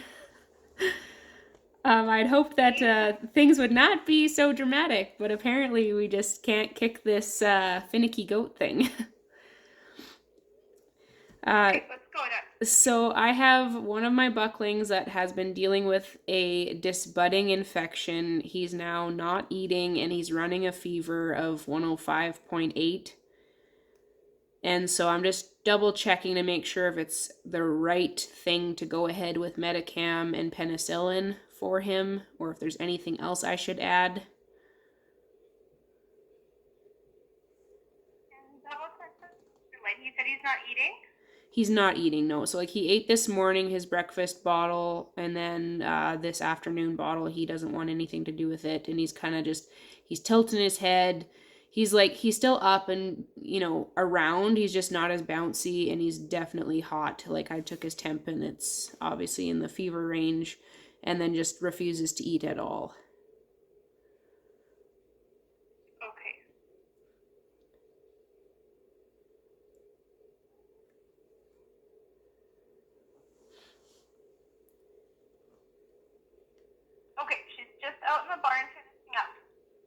I'd hoped that things would not be so dramatic, but apparently we just can't kick this finicky goat thing. Okay, what's going on? So I have one of my bucklings that has been dealing with a disbudding infection. He's now not eating and he's running a fever of 105.8. And so I'm just double checking to make sure if it's the right thing to go ahead with Medicam and penicillin for him, or if there's anything else I should add. And double check when you said he's not eating? He's not eating, no. So like he ate this morning his breakfast bottle, and then this afternoon bottle, he doesn't want anything to do with it. And he's kind of just, he's tilting his head. He's still up and, around. He's just not as bouncy, and he's definitely hot. Like I took his temp and it's obviously in the fever range, and then just refuses to eat at all. Okay. Okay, she's just out in the barn finishing up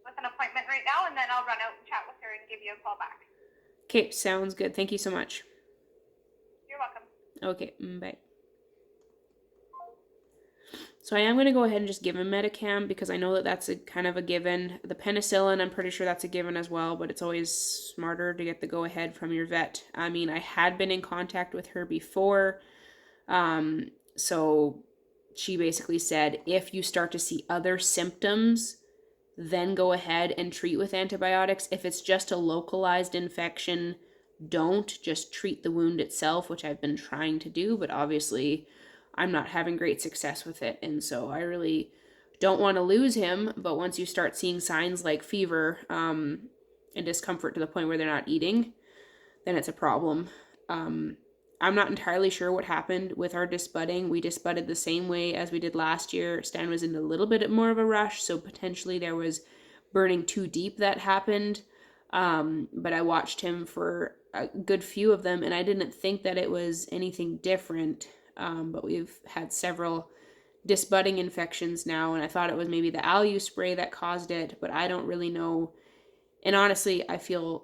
with an appointment right now, and then I'll run out and chat with her and give you a call back. Okay, sounds good. Thank you so much. You're welcome. Okay, bye. So I am going to go ahead and just give him Medicam because I know that that's a kind of a given. The penicillin, I'm pretty sure that's a given as well, but it's always smarter to get the go-ahead from your vet. I mean, I had been in contact with her before, so she basically said, if you start to see other symptoms, then go ahead and treat with antibiotics. If it's just a localized infection, don't just treat the wound itself, which I've been trying to do, but obviously I'm not having great success with it. And so I really don't want to lose him. But once you start seeing signs like fever and discomfort to the point where they're not eating, then it's a problem. I'm not entirely sure what happened with our disbudding. We disbudded the same way as we did last year. Stan was in a little bit more of a rush, so potentially there was burning too deep that happened. But I watched him for a good few of them, and I didn't think that it was anything different. But we've had several disbudding infections now, and I thought it was maybe the alu spray that caused it, but I don't really know. And honestly, I feel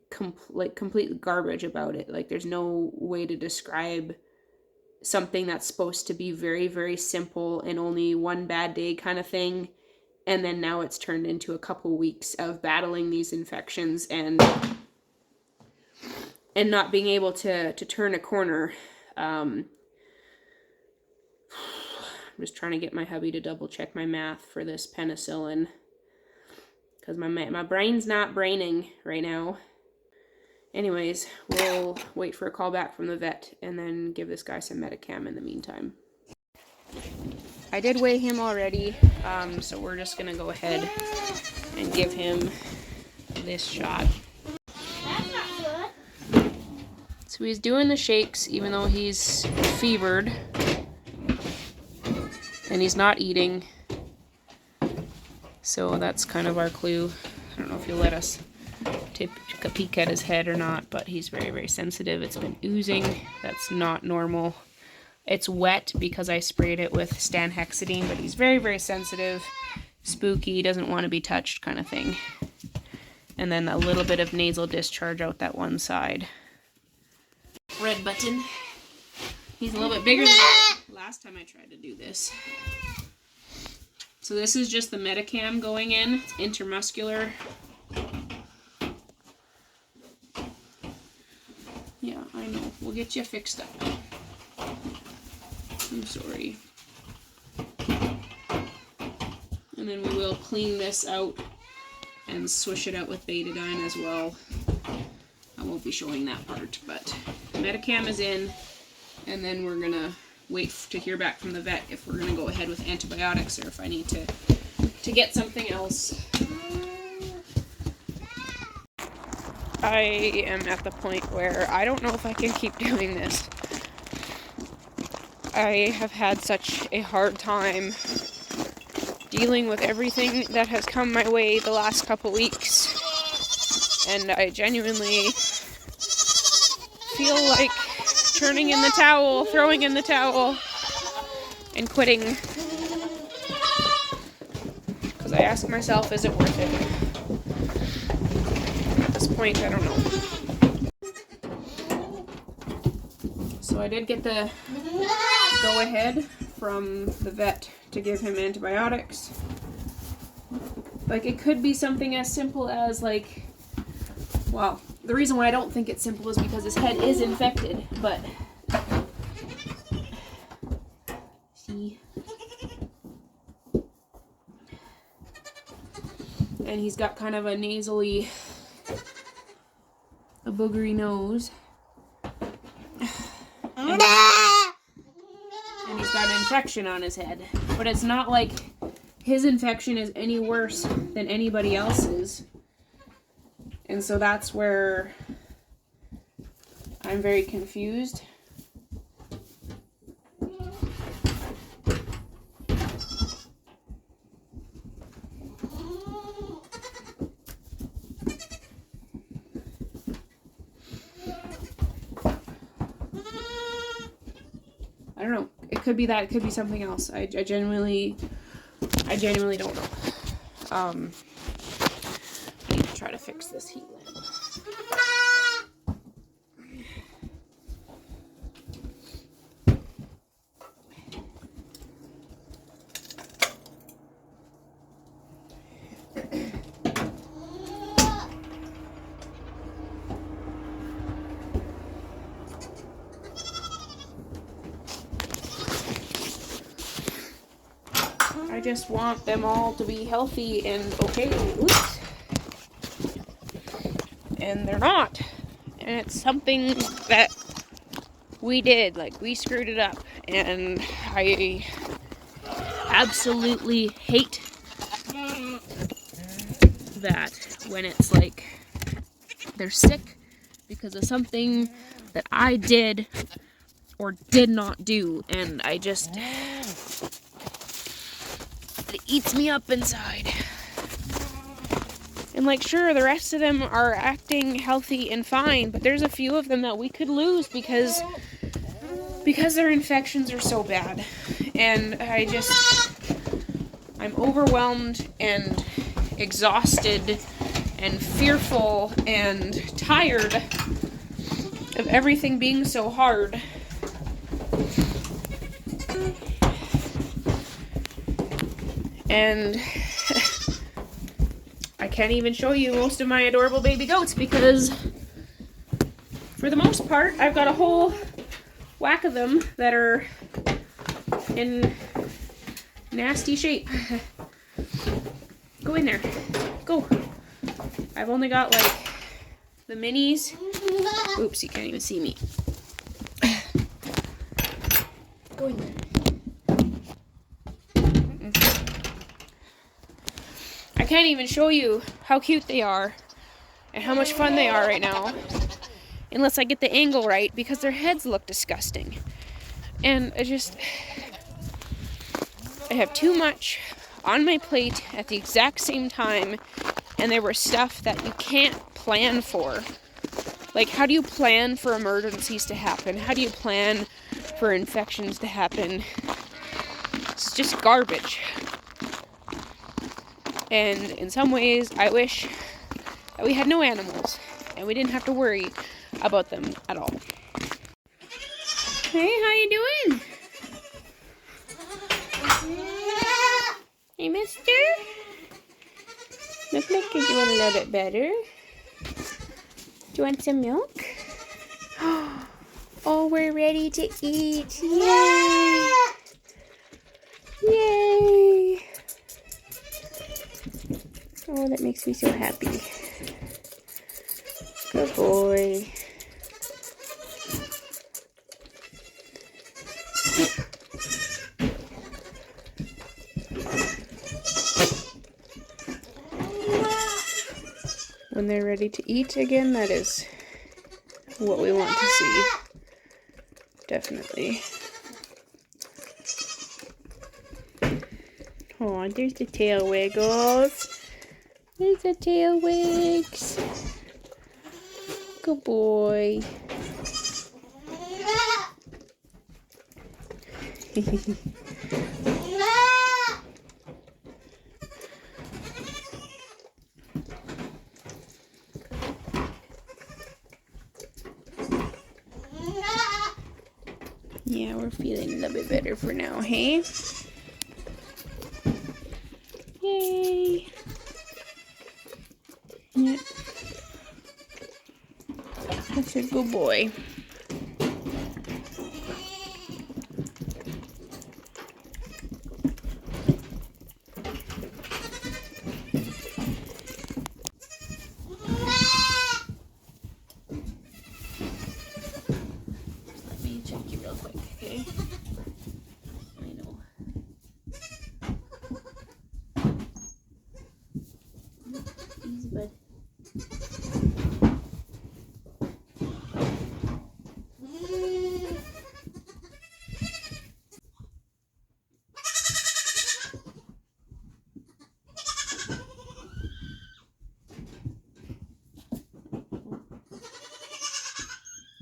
complete garbage about it. Like there's no way to describe something that's supposed to be very, very simple and only one bad day kind of thing. And then now it's turned into a couple weeks of battling these infections and not being able to turn a corner. I'm just trying to get my hubby to double check my math for this penicillin, because my brain's not braining right now. Anyways, we'll wait for a call back from the vet and then give this guy some Metacam in the meantime. I did weigh him already, so we're just gonna go ahead and give him this shot. So he's doing the shakes even though he's fevered, and he's not eating. So that's kind of our clue. I don't know if you'll let us take a peek at his head or not, but he's very, very sensitive. It's been oozing. That's not normal. It's wet because I sprayed it with stanhexidine, but he's very, very sensitive, spooky, doesn't want to be touched kind of thing. And then a little bit of nasal discharge out that one side. Red button. He's a little bit bigger than last time I tried to do this. So this is just the Metacam going in. It's intermuscular. Yeah, I know. We'll get you fixed up. I'm sorry. And then we will clean this out and swish it out with betadine as well. I won't be showing that part, but Metacam is in, and then we're gonna wait to hear back from the vet if we're gonna go ahead with antibiotics or if I need to get something else. I am at the point where I don't know if I can keep doing this. I have had such a hard time dealing with everything that has come my way the last couple weeks, and I genuinely feel like turning in the towel, throwing in the towel, and quitting. Because I ask myself, is it worth it? At this point, I don't know. So I did get the go ahead from the vet to give him antibiotics. Like, it could be something as simple as, like, well, the reason why I don't think it's simple is because his head is infected, but see, and he's got kind of a nasally, a boogery nose. And he's got an infection on his head. But it's not like his infection is any worse than anybody else's. And so that's where I'm very confused. I don't know. It could be that. It could be something else. I genuinely don't know. I need to try to fix this heat lamp. I just want them all to be healthy and okay. Oops. And they're not. And it's something that we did. Like, we screwed it up. And I absolutely hate that when it's like they're sick because of something that I did or did not do. And I just... it eats me up inside. And like, sure, the rest of them are acting healthy and fine, but there's a few of them that we could lose because their infections are so bad. And I'm overwhelmed and exhausted and fearful and tired of everything being so hard. And I can't even show you most of my adorable baby goats because for the most part, I've got a whole whack of them that are in nasty shape. Go in there. Go. I've only got like the minis. Oops, you can't even see me. Go in there. I can't even show you how cute they are and how much fun they are right now unless I get the angle right because their heads look disgusting. And I have too much on my plate at the exact same time, and there were stuff that you can't plan for. Like, how do you plan for emergencies to happen? How do you plan for infections to happen? It's just garbage. And in some ways, I wish that we had no animals and we didn't have to worry about them at all. Hey, how you doing? Hey, mister? Look like you're doing a little bit better. Do you want some milk? Oh, we're ready to eat. Yay! Yay! Oh, that makes me so happy. Good boy. When they're ready to eat again, that is what we want to see. Definitely. Oh, there's the tail wiggles. There's the tail wigs. Good boy. Yeah, we're feeling a little bit better for now, hey? Yay! Yep. That's a good boy. Let me check you real quick, okay? I know. Easy, bud.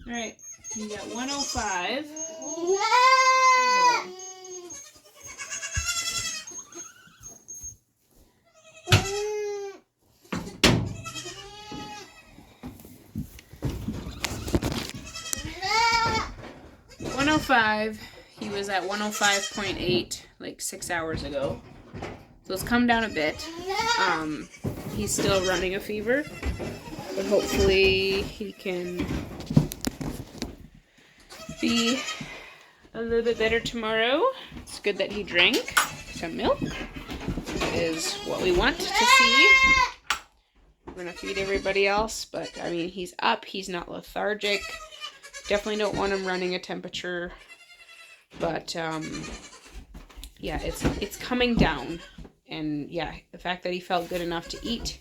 Alright, you got 105. He was at 105.8 like 6 hours ago. So it's come down a bit. He's still running a fever, but hopefully he can be a little bit better tomorrow. It's good that he drank some milk. That is what we want to see. We're gonna feed everybody else, but I mean, he's up, he's not lethargic. Definitely don't want him running a temperature, but yeah, it's coming down. And yeah, the fact that he felt good enough to eat,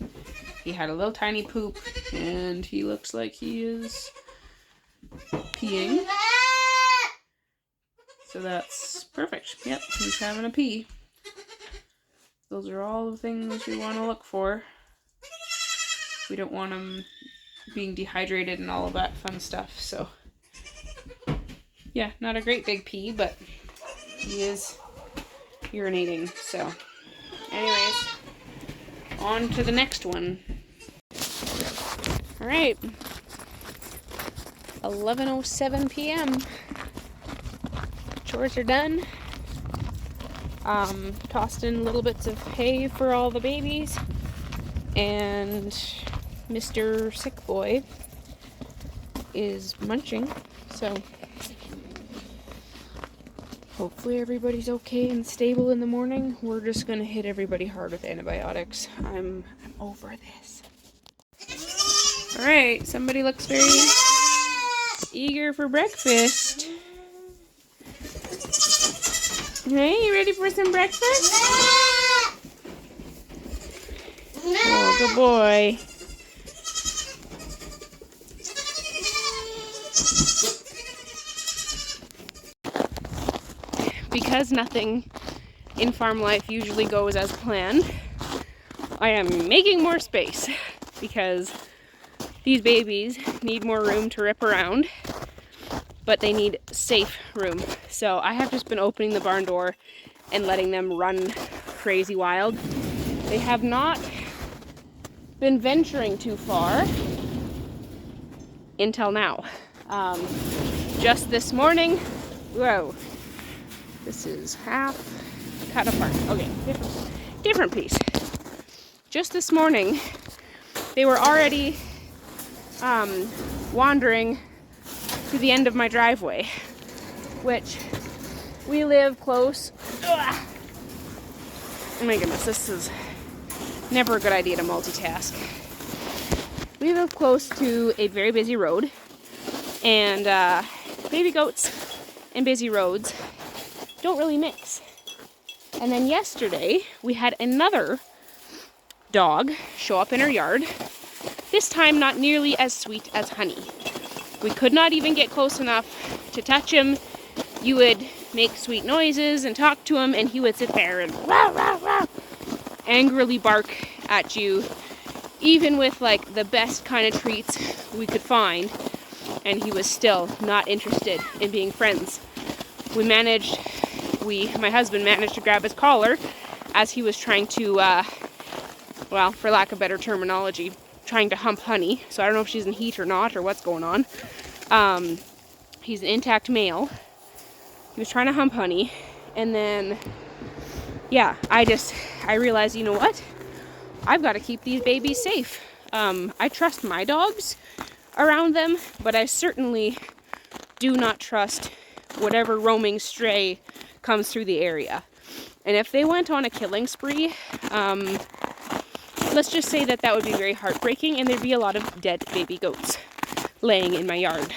he had a little tiny poop, and he looks like he is peeing. So that's perfect. Yep, he's having a pee. Those are all the things we want to look for. We don't want him being dehydrated and all of that fun stuff, so yeah, not a great big pee, but he is urinating, so anyways, on to the next one. Alright, 11:07 p.m. Chores are done. Tossed in little bits of hay for all the babies, and Mr. Sick Boy is munching, so hopefully everybody's okay and stable in the morning. We're just gonna hit everybody hard with antibiotics. I'm over this. Alright, somebody looks very eager for breakfast. Hey, you ready for some breakfast? Oh, good boy. Because nothing in farm life usually goes as planned, I am making more space because these babies need more room to rip around, but they need safe room. So I have just been opening the barn door and letting them run crazy wild. They have not been venturing too far until now. Just this morning, whoa, this is half cut apart. Okay, different piece. Just this morning, they were already wandering to the end of my driveway, which we live close. Ugh. Oh my goodness, this is never a good idea to multitask. We live close to a very busy road, and baby goats and busy roads don't really mix. And then yesterday, we had another dog show up in our yard, this time not nearly as sweet as Honey. We could not even get close enough to touch him. You would make sweet noises and talk to him, and he would sit there and rah, rah, rah, angrily bark at you, even with like the best kind of treats we could find, and he was still not interested in being friends. My husband managed to grab his collar as he was trying to, well, for lack of better terminology, trying to hump Honey. So I don't know if she's in heat or not, or what's going on. He's an intact male. He was trying to hump Honey, and then, yeah, I realized, you know what? I've got to keep these babies safe. I trust my dogs around them, but I certainly do not trust whatever roaming stray comes through the area. And if they went on a killing spree, let's just say that would be very heartbreaking, and there'd be a lot of dead baby goats laying in my yard.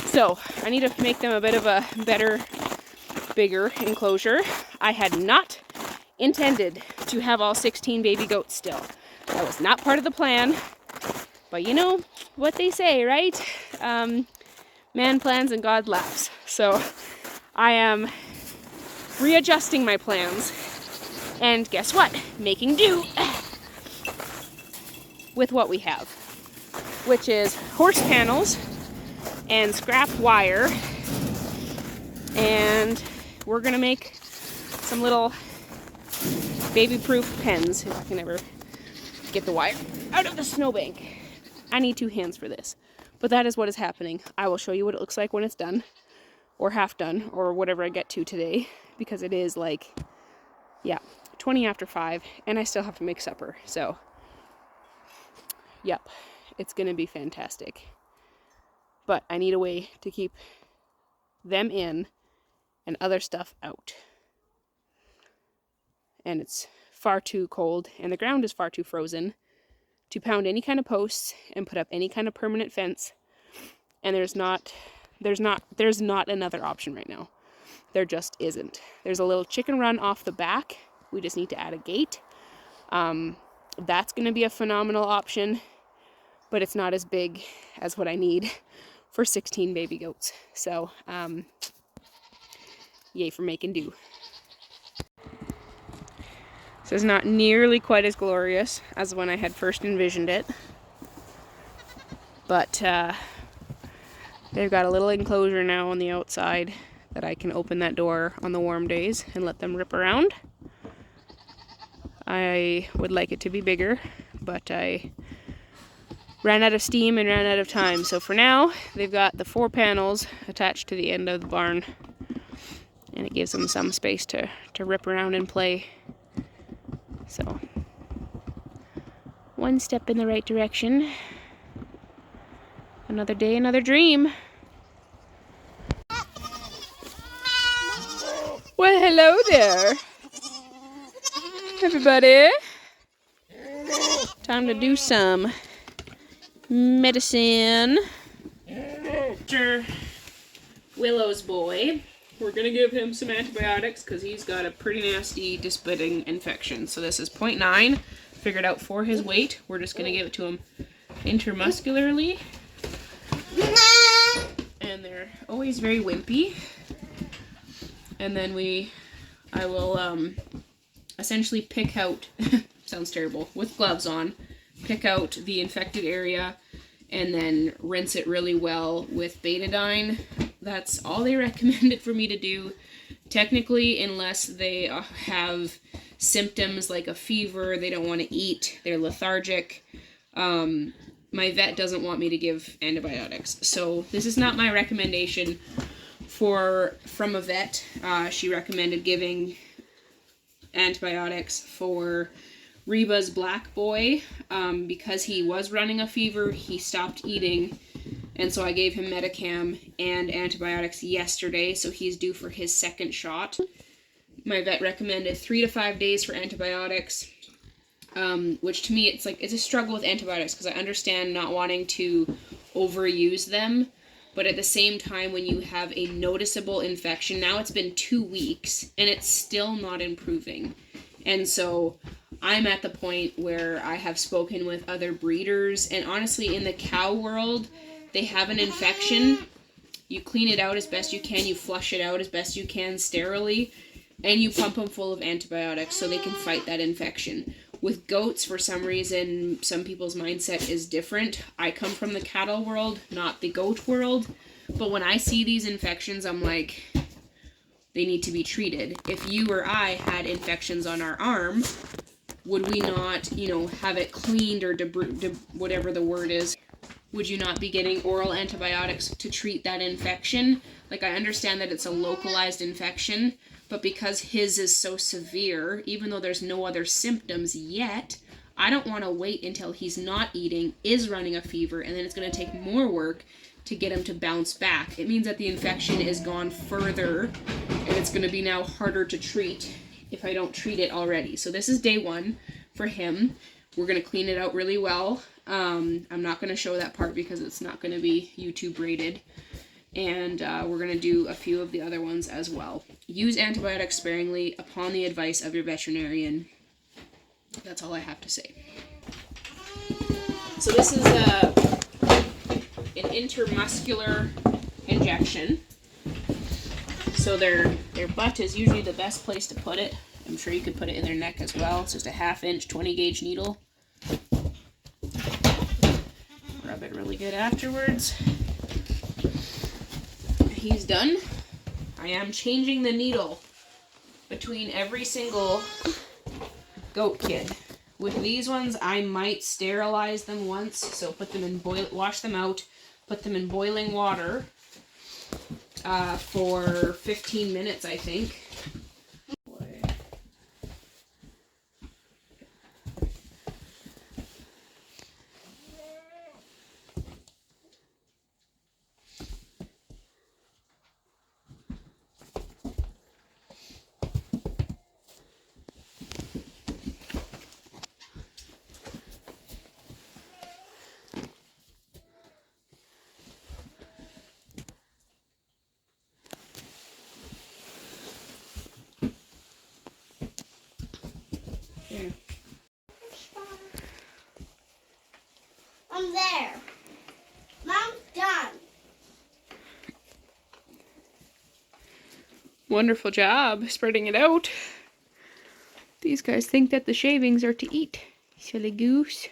So I need to make them a bit of a better, bigger enclosure. I had not intended to have all 16 baby goats still. That was not part of the plan. But you know what they say, right? Man plans and God laughs. So I am readjusting my plans. And guess what? Making do with what we have, which is horse panels and scrap wire. And we're gonna make some little baby-proof pens, if I can ever get the wire out of the snowbank. I need 2 hands for this. But that is what is happening. I will show you what it looks like when it's done, or half done, or whatever I get to today, because it is like, yeah, 20 after 5, and I still have to make supper. So, yep, it's gonna be fantastic. But I need a way to keep them in and other stuff out. And it's far too cold, and the ground is far too frozen to pound any kind of posts and put up any kind of permanent fence. And there's not another option right now. There just isn't. There's a little chicken run off the back. We just need to add a gate. That's going to be a phenomenal option, but it's not as big as what I need for 16 baby goats. So, yay for making do. This is not nearly quite as glorious as when I had first envisioned it. But they've got a little enclosure now on the outside that I can open that door on the warm days and let them rip around. I would like it to be bigger, but I ran out of steam and ran out of time. So for now, they've got the 4 panels attached to the end of the barn. And it gives them some space to rip around and play. So, one step in the right direction. Another day, another dream. Well, hello there, everybody. Time to do some medicine. Mr. Willow's boy. We're gonna give him some antibiotics because he's got a pretty nasty disc-splitting infection. So this is 0.9, figured out for his weight. We're just gonna give it to him intramuscularly. And they're always very wimpy. And then I will essentially pick out, sounds terrible, with gloves on, pick out the infected area and then rinse it really well with betadine. That's all they recommended for me to do. Technically, unless they have symptoms like a fever, they don't want to eat, they're lethargic. My vet doesn't want me to give antibiotics. So this is not my recommendation from a vet. She recommended giving antibiotics for Reba's black boy. Because he was running a fever, he stopped eating, and so I gave him Metacam and antibiotics yesterday, so he's due for his second shot. My vet recommended 3 to 5 days for antibiotics, which to me it's a struggle with antibiotics because I understand not wanting to overuse them, but at the same time when you have a noticeable infection, now it's been 2 weeks and it's still not improving. And so I'm at the point where I have spoken with other breeders, and honestly, in the cow world, they have an infection. You clean it out as best you can, you flush it out as best you can sterilely, and you pump them full of antibiotics so they can fight that infection. With goats, for some reason, some people's mindset is different. I come from the cattle world, not the goat world, but when I see these infections, I'm like, they need to be treated. If you or I had infections on our arm, would we not, have it cleaned or whatever the word is? Would you not be getting oral antibiotics to treat that infection? Like, I understand that it's a localized infection, but because his is so severe, even though there's no other symptoms yet, I don't want to wait until he's not eating, is running a fever, and then it's going to take more work to get him to bounce back. It means that the infection is gone further, and it's going to be now harder to treat if I don't treat it already. So this is day 1 for him. We're going to clean it out really well. I'm not going to show that part because it's not going to be YouTube rated. And we're going to do a few of the other ones as well. Use antibiotics sparingly upon the advice of your veterinarian. That's all I have to say. So this is an intramuscular injection. So their butt is usually the best place to put it. I'm sure you could put it in their neck as well. It's just a 1/2 inch 20 gauge needle. Rub it really good afterwards. He's done. I am changing the needle between every single goat kid. With these ones, I might sterilize them once, so put them in wash them out, put them in boiling water for 15 minutes, I think. I'm there. Mom's done. Wonderful job spreading it out. These guys think that the shavings are to eat. Silly goose.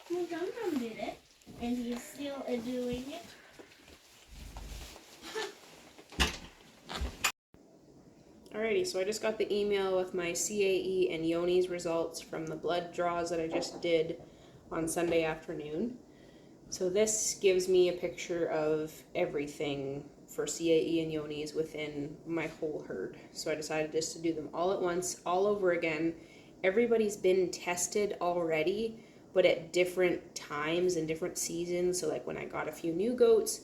Well, Dum-Dum did it, and he's still doing it. Alrighty, so I just got the email with my CAE and Yoni's results from the blood draws that I just did on Sunday afternoon. So this gives me a picture of everything for CAE and Yonis within my whole herd. So I decided just to do them all at once, all over again. Everybody's been tested already, but at different times and different seasons. So like when I got a few new goats,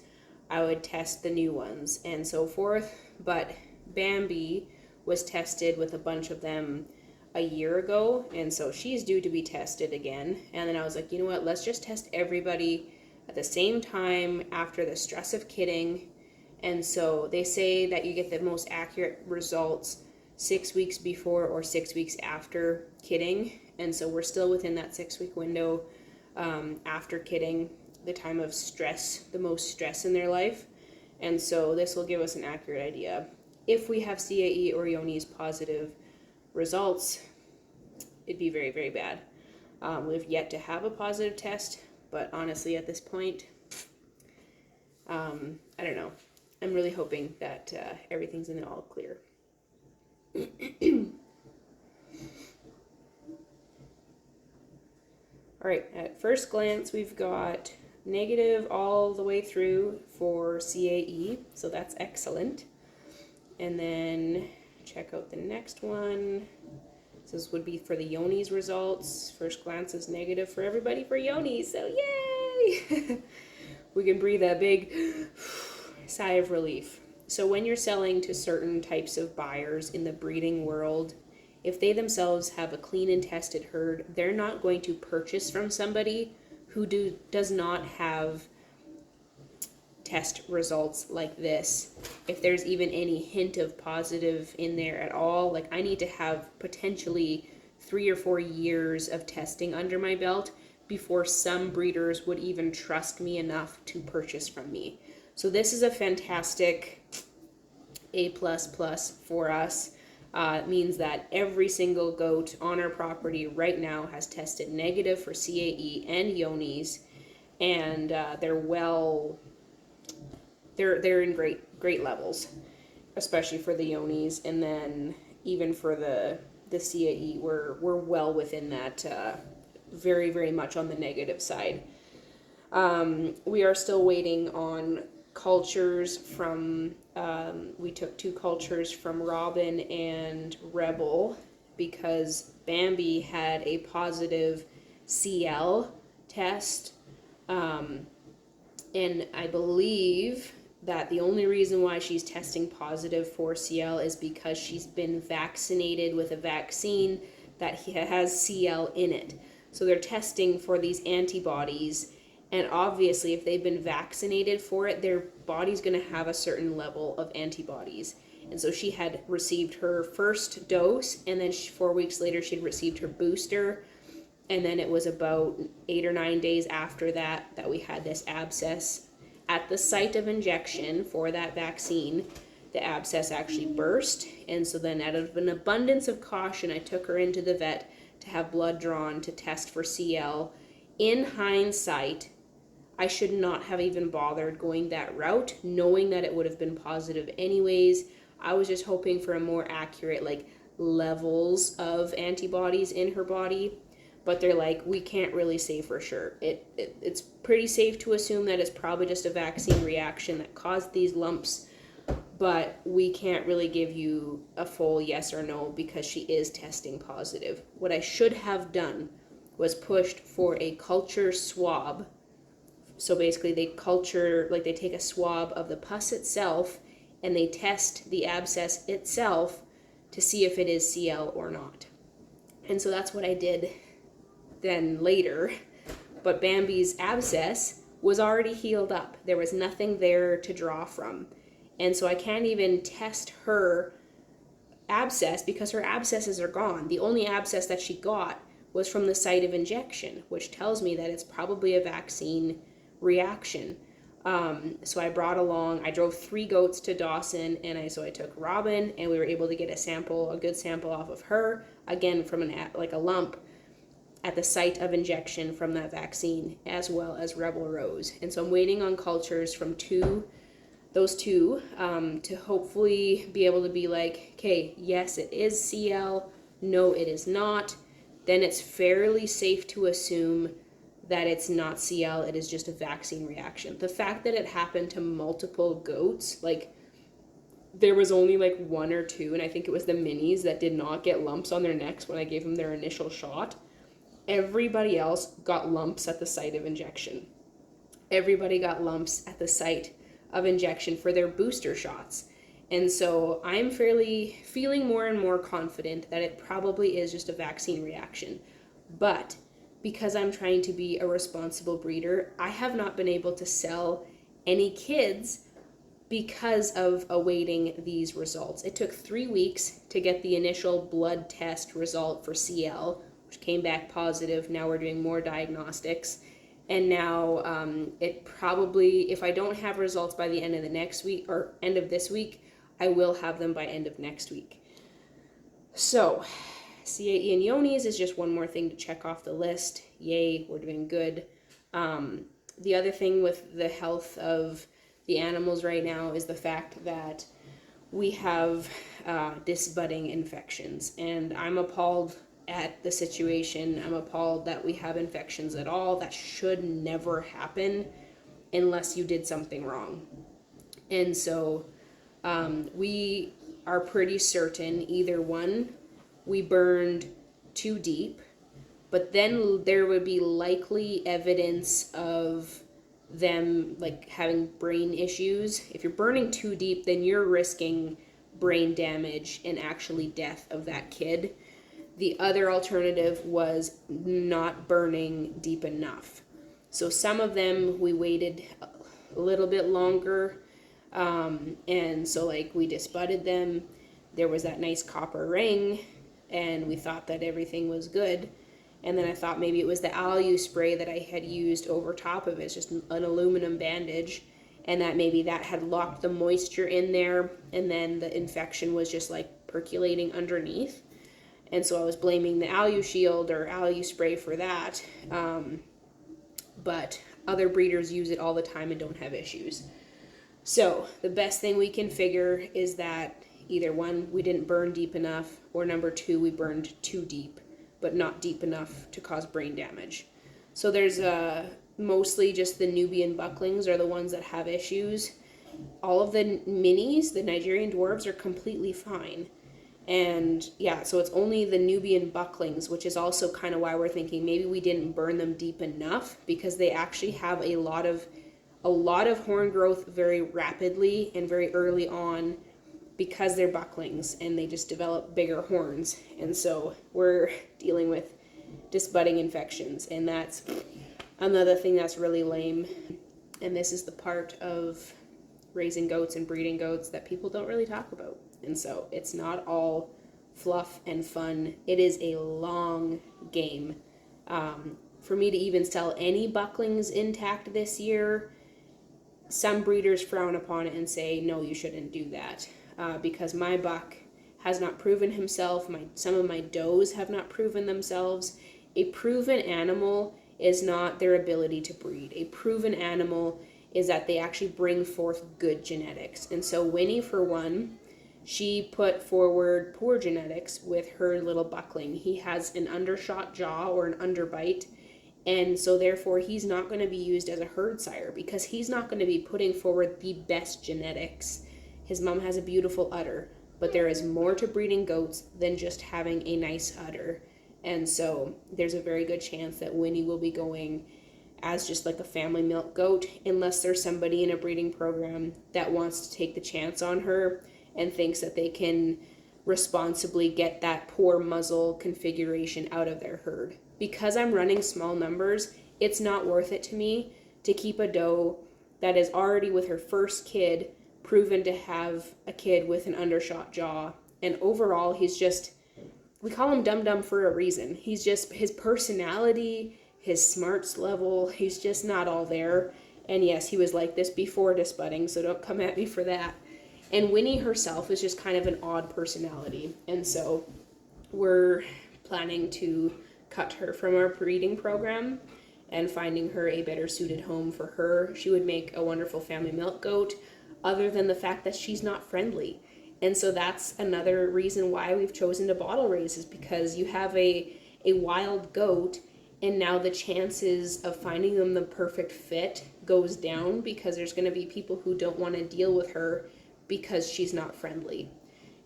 I would test the new ones and so forth. But Bambi was tested with a bunch of them a year ago, and so she's due to be tested again. And then I was like, you know what, let's just test everybody at the same time after the stress of kidding. And so they say that you get the most accurate results 6 weeks before or 6 weeks after kidding. And so we're still within that 6-week window after kidding, the time of stress, the most stress in their life. And so this will give us an accurate idea. If we have CAE or Yonis positive results, it'd be very, very bad. We've yet to have a positive test, but honestly at this point, I don't know. I'm really hoping that everything's in the all clear. All right, at first glance, we've got negative all the way through for CAE, so that's excellent. And then check out the next one. So this would be for the Yonis results. First glance is negative for everybody for Yonis, so yay! We can breathe a big sigh of relief. So when you're selling to certain types of buyers in the breeding world, if they themselves have a clean and tested herd, they're not going to purchase from somebody who does not have test results like this. If there's even any hint of positive in there at all, like I need to have potentially 3 or 4 years of testing under my belt before some breeders would even trust me enough to purchase from me. So this is a fantastic A++ for us. It means that every single goat on our property right now has tested negative for CAE and Yonis, and they're in great levels, especially for the Yonis, and then even for the CAE, we're well within that, very, very much on the negative side. We are still waiting on cultures from, we took 2 cultures from Robin and Rebel because Bambi had a positive CL test, and I believe that the only reason why she's testing positive for CL is because she's been vaccinated with a vaccine that has CL in it. So they're testing for these antibodies, and obviously if they've been vaccinated for it, their body's going to have a certain level of antibodies. And so she had received her first dose, and then 4 weeks later she'd received her booster, and then it was about 8 or 9 days after that we had this abscess at the site of injection for that vaccine. The abscess actually burst, and so then out of an abundance of caution, I took her into the vet to have blood drawn to test for CL. In hindsight, I should not have even bothered going that route, knowing that it would have been positive anyways. I was just hoping for a more accurate, like, levels of antibodies in her body. But they're like, we can't really say for sure. It's pretty safe to assume that it's probably just a vaccine reaction that caused these lumps, but we can't really give you a full yes or no because she is testing positive. What I should have done was pushed for a culture swab. So basically they take a swab of the pus itself and they test the abscess itself to see if it is CL or not. And so that's what I did then later, but Bambi's abscess was already healed up. There was nothing there to draw from. And so I can't even test her abscess because her abscesses are gone. The only abscess that she got was from the site of injection, which tells me that it's probably a vaccine reaction. So I drove 3 goats to Dawson, and I took Robin, and we were able to get a good sample off of her, again from a lump at the site of injection from that vaccine, as well as Rebel Rose. And so I'm waiting on cultures from those two, to hopefully be able to be like, okay, yes, it is CL, no, it is not. Then it's fairly safe to assume that it's not CL, it is just a vaccine reaction. The fact that it happened to multiple goats, like there was only like one or two, and I think it was the minis that did not get lumps on their necks when I gave them their initial shot. Everybody else got lumps at the site of injection. Everybody got lumps at the site of injection for their booster shots. And so I'm feeling more and more confident that it probably is just a vaccine reaction. But because I'm trying to be a responsible breeder, I have not been able to sell any kids because of awaiting these results. It took 3 weeks to get the initial blood test result for CL, which came back positive. Now we're doing more diagnostics. And now it probably, if I don't have results by the end of the next week or end of this week, I will have them by end of next week. So CAE and Yoni's is just one more thing to check off the list. Yay, we're doing good. The other thing with the health of the animals right now is the fact that we have disbudding infections, and I'm appalled at the situation. I'm appalled that we have infections at all. That should never happen unless you did something wrong. And so we are pretty certain either one, we burned too deep, but then there would be likely evidence of them like having brain issues. If you're burning too deep, then you're risking brain damage and actually death of that kid. The other alternative was not burning deep enough. So some of them we waited a little bit longer, and so like we disbudded them. There was that nice copper ring, and we thought that everything was good. And then I thought maybe it was the alu spray that I had used over top of it. It's just an aluminum bandage, and that maybe that had locked the moisture in there, and then the infection was just like percolating underneath. And so I was blaming the alu shield or alu spray for that. But other breeders use it all the time and don't have issues. So the best thing we can figure is that either one, we didn't burn deep enough, or number two, we burned too deep, but not deep enough to cause brain damage. So there's mostly just the Nubian bucklings are the ones that have issues. All of the minis, the Nigerian dwarves, are completely fine. And yeah, so it's only the Nubian bucklings, which is also kind of why we're thinking maybe we didn't burn them deep enough, because they actually have a lot of horn growth very rapidly and very early on, because they're bucklings and they just develop bigger horns. And so we're dealing with disbudding infections, and that's another thing that's really lame. And this is the part of raising goats and breeding goats that people don't really talk about. And so it's not all fluff and fun. It is a long game. For me to even sell any bucklings intact this year, some breeders frown upon it and say, no, you shouldn't do that. Because my buck has not proven himself. Some of my does have not proven themselves. A proven animal is not their ability to breed. A proven animal is that they actually bring forth good genetics. And so Winnie, for one, she put forward poor genetics with her little buckling. He has an undershot jaw or an underbite, and so therefore he's not going to be used as a herd sire because he's not going to be putting forward the best genetics. His mom has a beautiful udder, but there is more to breeding goats than just having a nice udder. And so there's a very good chance that Winnie will be going as just like a family milk goat, unless there's somebody in a breeding program that wants to take the chance on her and thinks that they can responsibly get that poor muzzle configuration out of their herd. Because I'm running small numbers, it's not worth it to me to keep a doe that is already with her first kid, proven to have a kid with an undershot jaw. And overall, he's just, we call him dum-dum for a reason. He's just, his personality, his smarts level, he's just not all there. And yes, he was like this before disbudding, so don't come at me for that. And Winnie herself is just kind of an odd personality. And so we're planning to cut her from our breeding program and finding her a better suited home for her. She would make a wonderful family milk goat, other than the fact that she's not friendly. And so that's another reason why we've chosen to bottle raise, is because you have a wild goat and now the chances of finding them the perfect fit goes down because there's going to be people who don't want to deal with her because she's not friendly.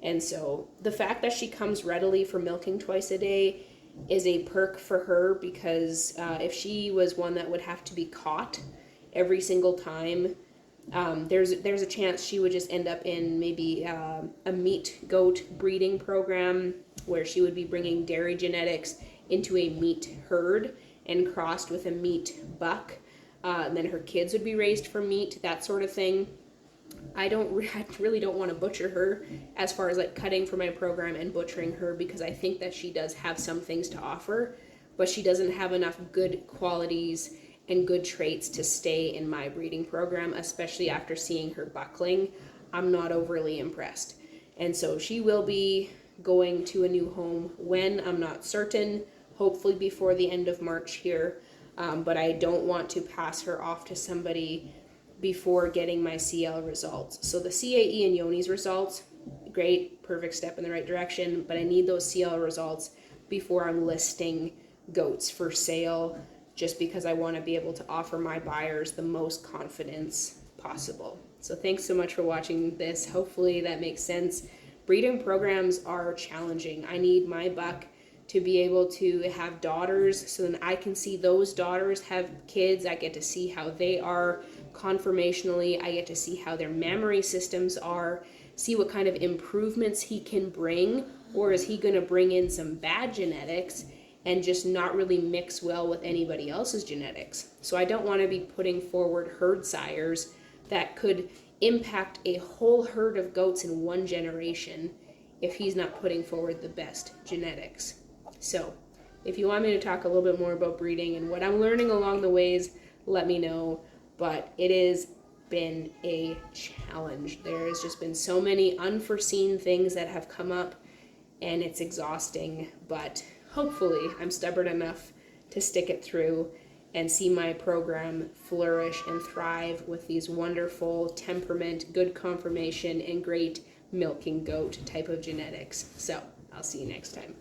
And so the fact that she comes readily for milking twice a day is a perk for her, because if she was one that would have to be caught every single time, there's a chance she would just end up in maybe a meat goat breeding program where she would be bringing dairy genetics into a meat herd and crossed with a meat buck. And then her kids would be raised for meat, that sort of thing. I really don't want to butcher her as far as like cutting for my program and butchering her, because I think that she does have some things to offer, but she doesn't have enough good qualities and good traits to stay in my breeding program, especially after seeing her buckling. I'm not overly impressed. And so she will be going to a new home when, I'm not certain, hopefully before the end of March here. But I don't want to pass her off to somebody before getting my CL results. So the CAE and Yoni's results, great, perfect step in the right direction, but I need those CL results before I'm listing goats for sale, just because I want to be able to offer my buyers the most confidence possible. So thanks so much for watching this. Hopefully that makes sense. Breeding programs are challenging. I need my buck to be able to have daughters, so then I can see those daughters have kids. I get to see how they are conformationally. I get to see how their mammary systems are, see what kind of improvements he can bring, or is he going to bring in some bad genetics and just not really mix well with anybody else's genetics. So I don't want to be putting forward herd sires that could impact a whole herd of goats in one generation if he's not putting forward the best genetics. So if you want me to talk a little bit more about breeding and what I'm learning along the ways, let me know. But it has been a challenge. There has just been so many unforeseen things that have come up, and it's exhausting. But hopefully I'm stubborn enough to stick it through and see my program flourish and thrive with these wonderful temperament, good conformation, and great milking goat type of genetics. So I'll see you next time.